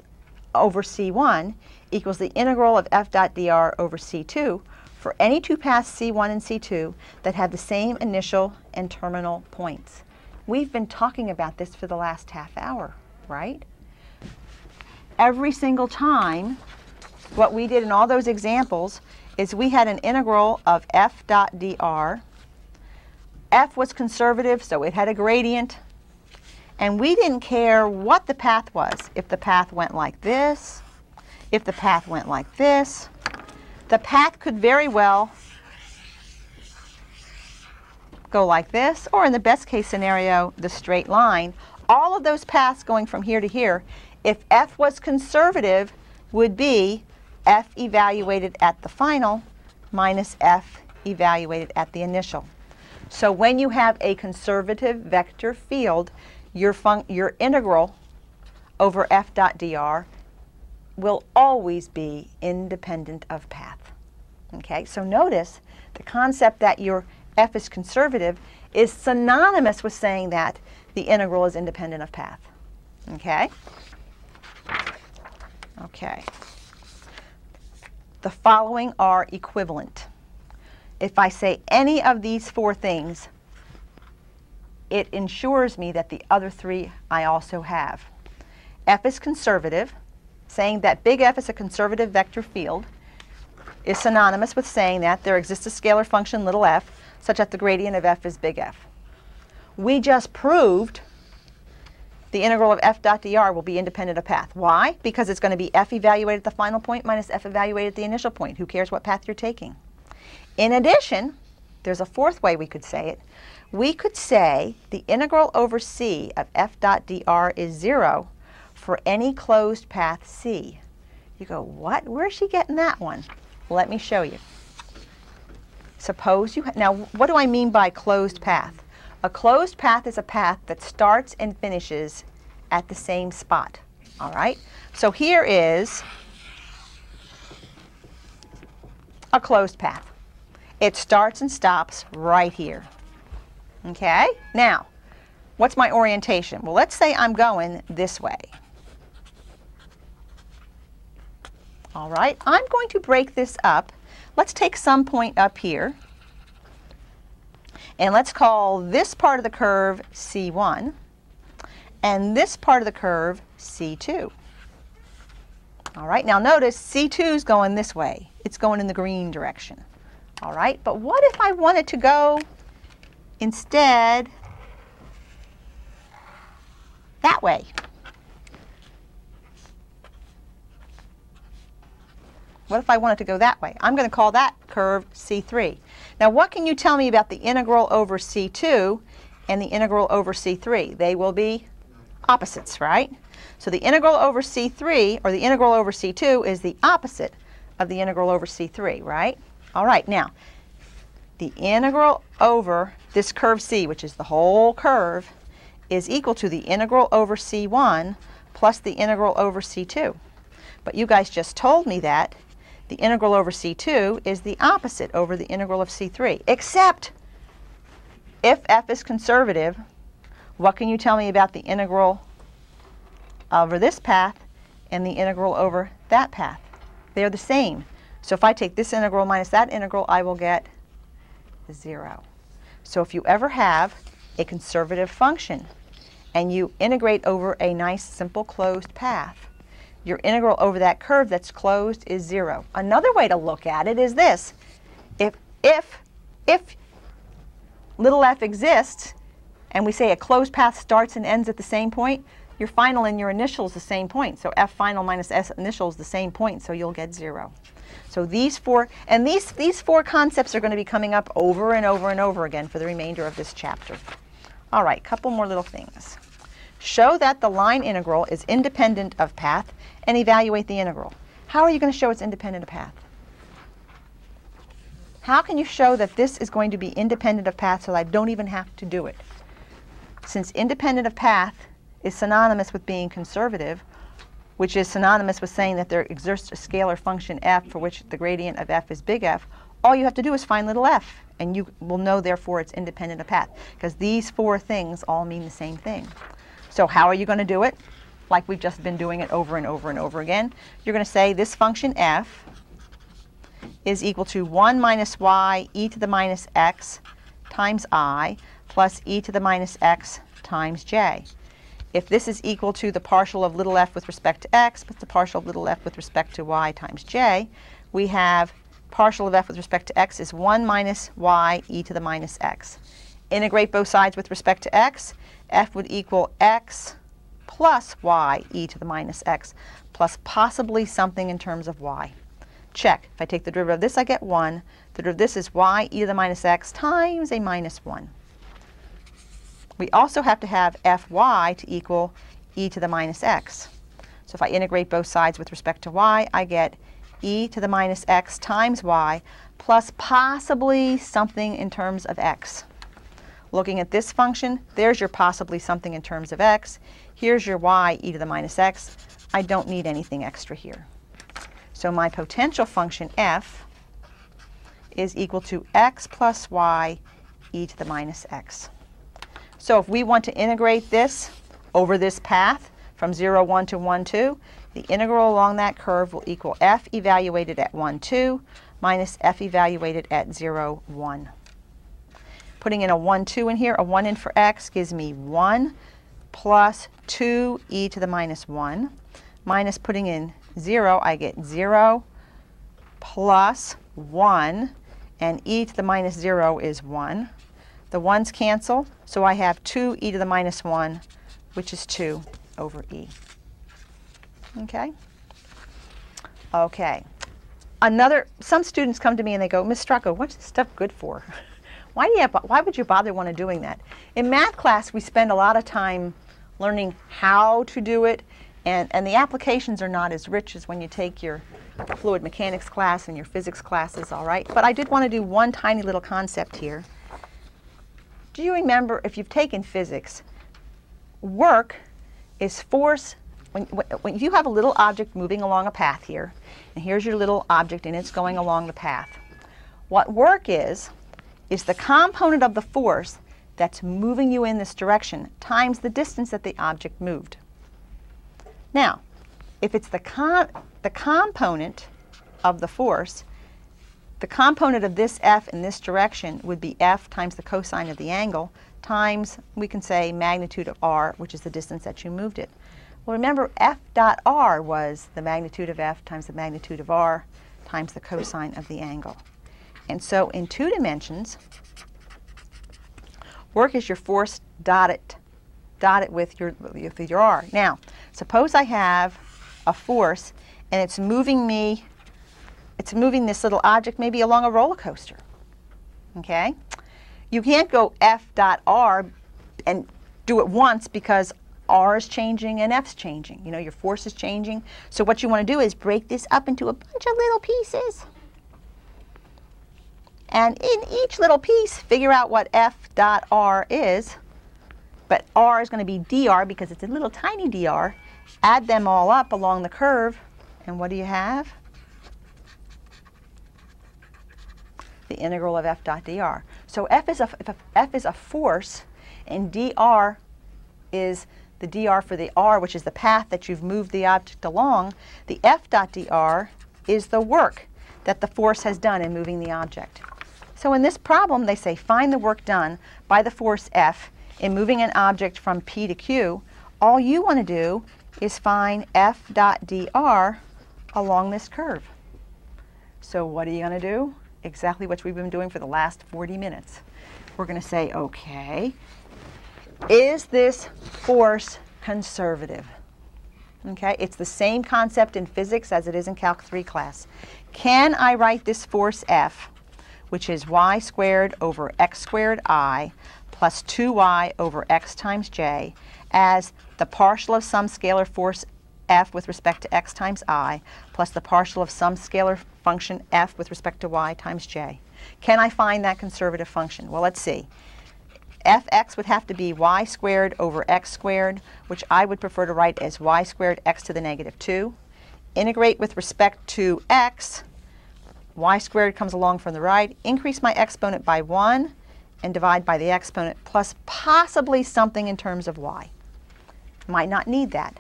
over C1 equals the integral of f dot dr over C2 for any two paths C1 and C2 that have the same initial and terminal points. We've been talking about this for the last half hour, right? Every single time, what we did in all those examples is we had an integral of f dot dr. F was conservative, so it had a gradient. And we didn't care what the path was. If the path went like this, if the path went like this, the path could very well go like this, or in the best case scenario, the straight line. All of those paths going from here to here, if f was conservative, would be f evaluated at the final minus f evaluated at the initial. So when you have a conservative vector field, your integral over f dot dr will always be independent of path. Okay, so notice the concept that your f is conservative is synonymous with saying that the integral is independent of path. Okay? Okay. The following are equivalent. If I say any of these four things, it ensures me that the other three I also have. F is conservative. Saying that big F is a conservative vector field is synonymous with saying that there exists a scalar function little f such that the gradient of f is big F. We just proved the integral of f dot dr will be independent of path. Why? Because it's going to be f evaluated at the final point minus f evaluated at the initial point. Who cares what path you're taking? In addition, there's a fourth way we could say it. We could say the integral over c of f dot dr is 0 for any closed path c. You go, what? Where's she getting that one? Let me show you. Suppose you, now what do I mean by closed path? A closed path is a path that starts and finishes at the same spot. All right? So here is a closed path. It starts and stops right here. Okay? Now, what's my orientation? Well, let's say I'm going this way. All right, I'm going to break this up. Let's take some point up here. And let's call this part of the curve C1 and this part of the curve C2. All right, now notice C2 is going this way. It's going in the green direction. All right, but what if I wanted to go instead that way? What if I wanted to go that way? I'm going to call that curve C3. Now, what can you tell me about the integral over C2 and the integral over C3? They will be opposites, right? So the integral over C3, or the integral over C2, is the opposite of the integral over C3, right? All right, now, the integral over this curve C, which is the whole curve, is equal to the integral over C1 plus the integral over C2. But you guys just told me that the integral over C2 is the opposite over the integral of C3, except if f is conservative, what can you tell me about the integral over this path and the integral over that path? They're the same. So if I take this integral minus that integral, I will get 0. So if you ever have a conservative function and you integrate over a nice simple closed path, your integral over that curve that's closed is 0. Another way to look at it is this. If little f exists, and we say a closed path starts and ends at the same point, your final and your initial is the same point. So f final minus s initial is the same point, so you'll get 0. So these four, and these four concepts are going to be coming up over and over and over again for the remainder of this chapter. All right, couple more little things. Show that the line integral is independent of path and evaluate the integral. How are you going to show it's independent of path? How can you show that this is going to be independent of path so that I don't even have to do it? Since independent of path is synonymous with being conservative, which is synonymous with saying that there exists a scalar function f for which the gradient of f is big F, all you have to do is find little f, and you will know, therefore, it's independent of path, because these four things all mean the same thing. So how are you going to do it? Like we've just been doing it over and over and over again. You're going to say this function f is equal to 1 minus y e to the minus x times I plus e to the minus x times j. If this is equal to the partial of little f with respect to x plus the partial of little f with respect to y times j, we have partial of f with respect to x is 1 minus y e to the minus x. Integrate both sides with respect to x. F would equal x plus y e to the minus x plus possibly something in terms of y. Check. If I take the derivative of this, I get 1. The derivative of this is y e to the minus x times a minus 1. We also have to have fy to equal e to the minus x. So if I integrate both sides with respect to y, I get e to the minus x times y plus possibly something in terms of x. Looking at this function, there's your possibly something in terms of x. Here's your y e to the minus x. I don't need anything extra here. So my potential function f is equal to x plus y e to the minus x. So if we want to integrate this over this path from 0, 1 to 1, 2, the integral along that curve will equal f evaluated at 1, 2 minus f evaluated at 0, 1. Putting in a 1, 2 in here, a 1 in for x gives me 1 plus 2 e to the minus 1 minus putting in 0, I get 0 plus 1, and e to the minus 0 is 1. The 1's cancel, so I have 2 e to the minus 1, which is 2 over e. Okay? Okay. Some students come to me and they go, Ms. Strocko, what's this stuff good for? Why would you bother want to doing that? In math class, we spend a lot of time learning how to do it, and the applications are not as rich as when you take your fluid mechanics class and your physics classes, all right? But I did want to do one tiny little concept here. Do you remember, if you've taken physics, work is force. When you have a little object moving along a path here, and here's your little object and it's going along the path, what work is the component of the force that's moving you in this direction times the distance that the object moved. Now, if it's the component of the force, the component of this f in this direction would be f times the cosine of the angle times, we can say, magnitude of r, which is the distance that you moved it. Well, remember, f dot r was the magnitude of f times the magnitude of r times the cosine of the angle. And so in 2 dimensions, work is your force dotted with your r. Now, suppose I have a force and it's moving this little object maybe along a roller coaster. Okay? You can't go f dot r and do it once because r is changing and f's changing. You know, your force is changing. So what you want to do is break this up into a bunch of little pieces. And in each little piece, figure out what f dot r is. But r is going to be dr because it's a little tiny dr. Add them all up along the curve, and what do you have? The integral of f dot dr. So f is a force, and dr is the dr for the r, which is the path that you've moved the object along. The f dot dr is the work that the force has done in moving the object. So in this problem, they say find the work done by the force F in moving an object from P to Q. All you want to do is find F dot dr along this curve. So what are you going to do? Exactly what we've been doing for the last 40 minutes. We're going to say, okay, is this force conservative? Okay, it's the same concept in physics as it is in Calc 3 class. Can I write this force F, which is y squared over x squared I plus 2y over x times j, as the partial of some scalar force f with respect to x times I plus the partial of some scalar function f with respect to y times j? Can I find that conservative function? Well, let's see. Fx would have to be y squared over x squared, which I would prefer to write as y squared x to the negative 2. Integrate with respect to x. Y squared comes along from the right. Increase my exponent by 1 and divide by the exponent plus possibly something in terms of y. Might not need that.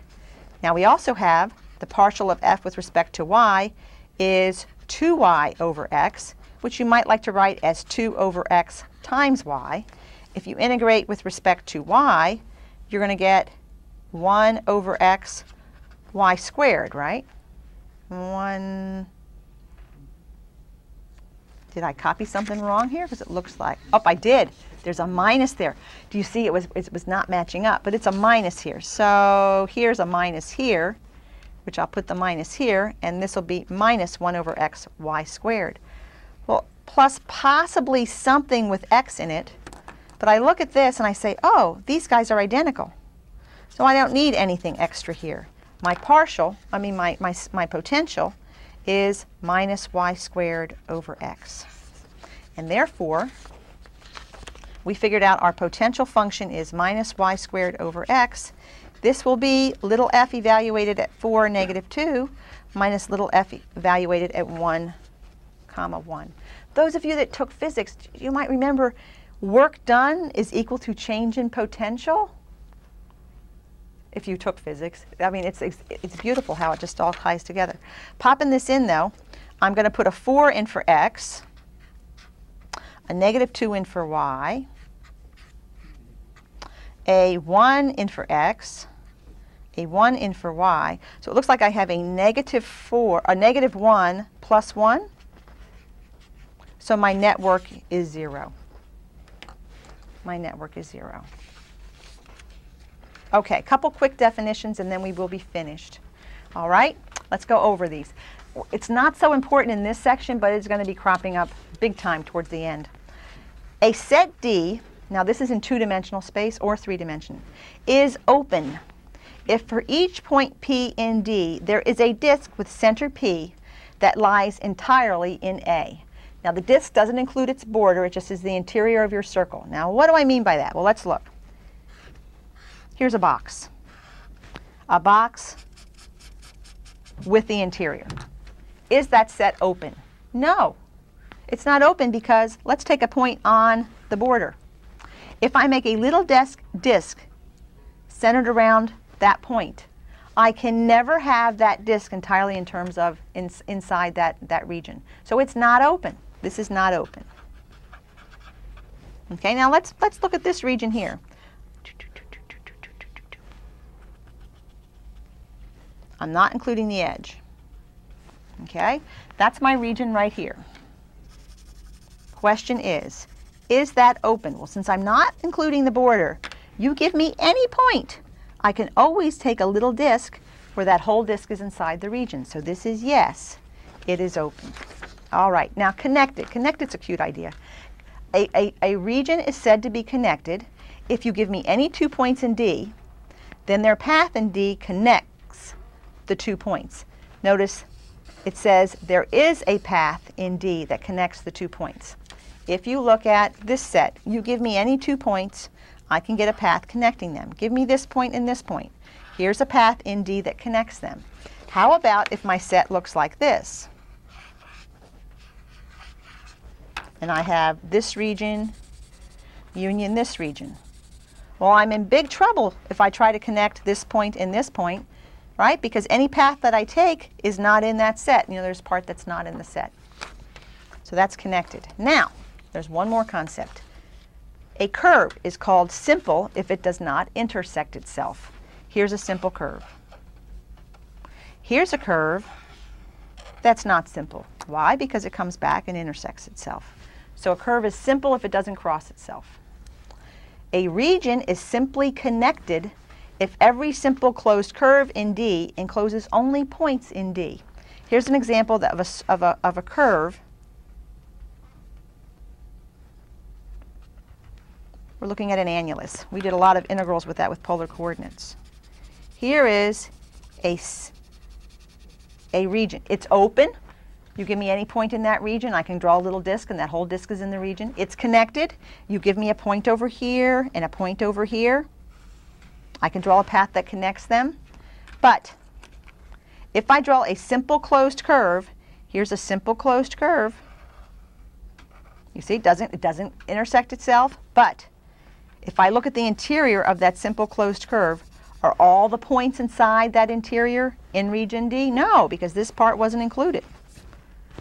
Now we also have the partial of f with respect to y is 2y over x, which you might like to write as 2 over x times y. If you integrate with respect to y, you're going to get 1 over x y squared, right? 1. Did I copy something wrong here? Because it looks like, oh, I did. There's a minus there. Do you see it was not matching up? But it's a minus here. So here's a minus here, which I'll put the minus here, and this will be minus 1 over x y squared. Well, plus possibly something with x in it. But I look at this and I say, oh, these guys are identical. So I don't need anything extra here. My partial, my potential, is minus y squared over x. And therefore, we figured out our potential function is minus y squared over x. This will be little f evaluated at 4, negative 2, minus little f evaluated at 1, comma 1. Those of you that took physics, you might remember work done is equal to change in potential. If you took physics, I mean, it's beautiful how it just all ties together. Popping this in, though, I'm going to put a 4 in for x, a negative 2 in for y, a 1 in for x, a 1 in for y. So it looks like I have a negative 1 plus 1. So my network is 0. My network is 0. Okay, a couple quick definitions and then we will be finished. All right, let's go over these. It's not so important in this section, but it's going to be cropping up big time towards the end. A set D, now this is in two-dimensional space or three-dimensional, is open if for each point P in D there is a disk with center P that lies entirely in A. Now the disk doesn't include its border, it just is the interior of your circle. Now what do I mean by that? Well, let's look. Here's a box. A box with the interior. Is that set open? No. It's not open because let's take a point on the border. If I make a little disk centered around that point, I can never have that disk entirely in terms of inside that region. So it's not open. This is not open. Okay, now let's look at this region here. I'm not including the edge. Okay, that's my region right here. Question is that open? Well, since I'm not including the border, you give me any point. I can always take a little disk where that whole disk is inside the region. So this is yes, it is open. All right, now connected. Connected's a cute idea. A region is said to be connected if you give me any 2 points in D, then their path in D connects the 2 points. Notice it says there is a path in D that connects the 2 points. If you look at this set, you give me any 2 points, I can get a path connecting them. Give me this point and this point. Here's a path in D that connects them. How about if my set looks like this? And I have this region, union this region. Well, I'm in big trouble if I try to connect this point and this point, right? Because any path that I take is not in that set. You know, there's part that's not in the set. So that's connected. Now, there's one more concept. A curve is called simple if it does not intersect itself. Here's a simple curve. Here's a curve that's not simple. Why? Because it comes back and intersects itself. So a curve is simple if it doesn't cross itself. A region is simply connected if every simple closed curve in D encloses only points in D. Here's an example of a curve. We're looking at an annulus. We did a lot of integrals with that with polar coordinates. Here is a region. It's open. You give me any point in that region, I can draw a little disk, and that whole disk is in the region. It's connected. You give me a point over here and a point over here. I can draw a path that connects them. But if I draw a simple closed curve, here's a simple closed curve. You see, it doesn't intersect itself. But if I look at the interior of that simple closed curve, are all the points inside that interior in region D? No, because this part wasn't included.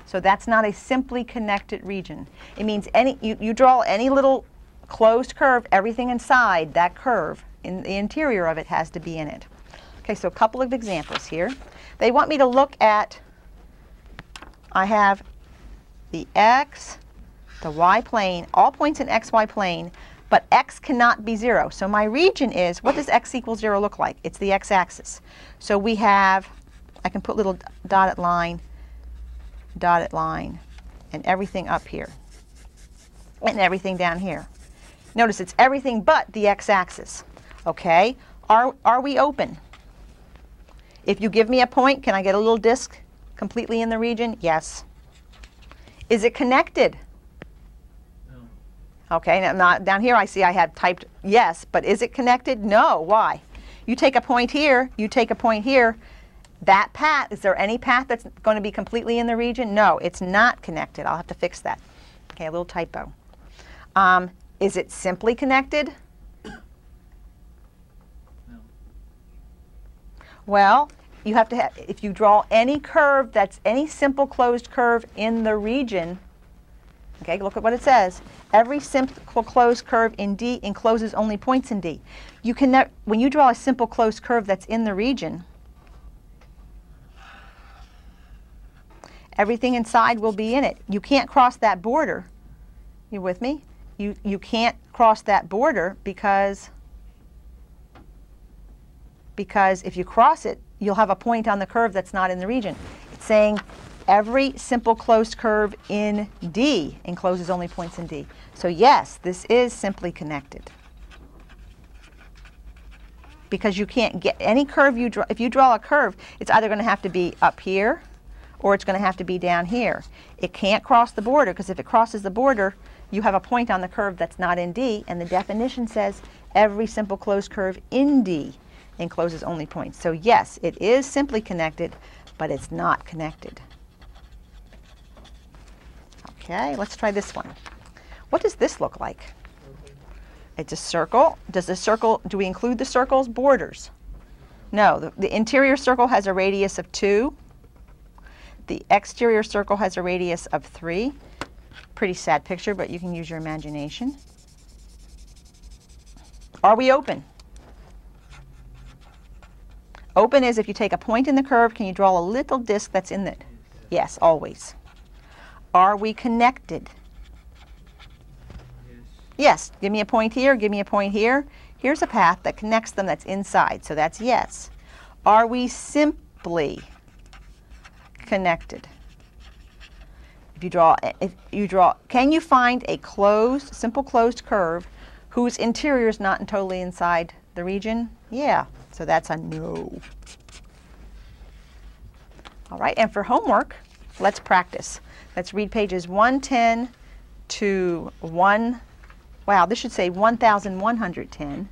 So that's not a simply connected region. It means you draw any little closed curve, everything inside that curve, in the interior of it has to be in it. Okay, so a couple of examples here. They want me to look at, I have the x, the y plane, all points in xy plane, but x cannot be 0. So my region is, what does x equals 0 look like? It's the x-axis. So we have, I can put little dotted line, and everything up here, and everything down here. Notice it's everything but the x-axis. Okay, are we open? If you give me a point, can I get a little disk completely in the region? Yes. Is it connected? No. Okay, now down here I see I had typed yes, but is it connected? No. Why? You take a point here, you take a point here. That path, is there any path that's going to be completely in the region? No, it's not connected. I'll have to fix that. Okay, a little typo. Is it simply connected? No. Well, you have to have, if you draw any curve that's any simple closed curve in the region, okay, look at what it says. Every simple closed curve in D encloses only points in D. You can when you draw a simple closed curve that's in the region, everything inside will be in it. You can't cross that border. You with me? You can't cross that border because if you cross it, you'll have a point on the curve that's not in the region. It's saying every simple closed curve in D encloses only points in D. So yes, this is simply connected. Because you can't get any curve you draw. If you draw a curve, it's either going to have to be up here or it's going to have to be down here. It can't cross the border, because if it crosses the border, you have a point on the curve that's not in D, and the definition says every simple closed curve in D encloses only points. So yes, it is simply connected, but it's not connected. Okay, let's try this one. What does this look like? It's a circle. Does the circle, do we include the circle's borders? No, the interior circle has a radius of 2. The exterior circle has a radius of 3. Pretty sad picture, but you can use your imagination. Are we open? Open is if you take a point in the curve, can you draw a little disc that's in it? Yes, always. Are we connected? Yes. Yes. Give me a point here, give me a point here. Here's a path that connects them that's inside, so that's yes. Are we simply connected? If you draw, can you find a closed, simple closed curve whose interior is not totally inside the region? Yeah, so that's a no. All right, and for homework, let's practice. Let's read pages 110 to 1110.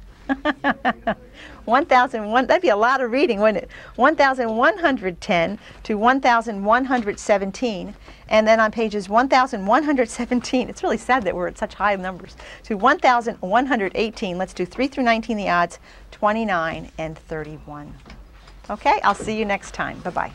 1,001, that'd be a lot of reading, wouldn't it? 1,110 to 1,117, and then on pages 1,117, it's really sad that we're at such high numbers, to 1,118, let's do 3 through 19 the odds, 29 and 31. Okay, I'll see you next time. Bye-bye.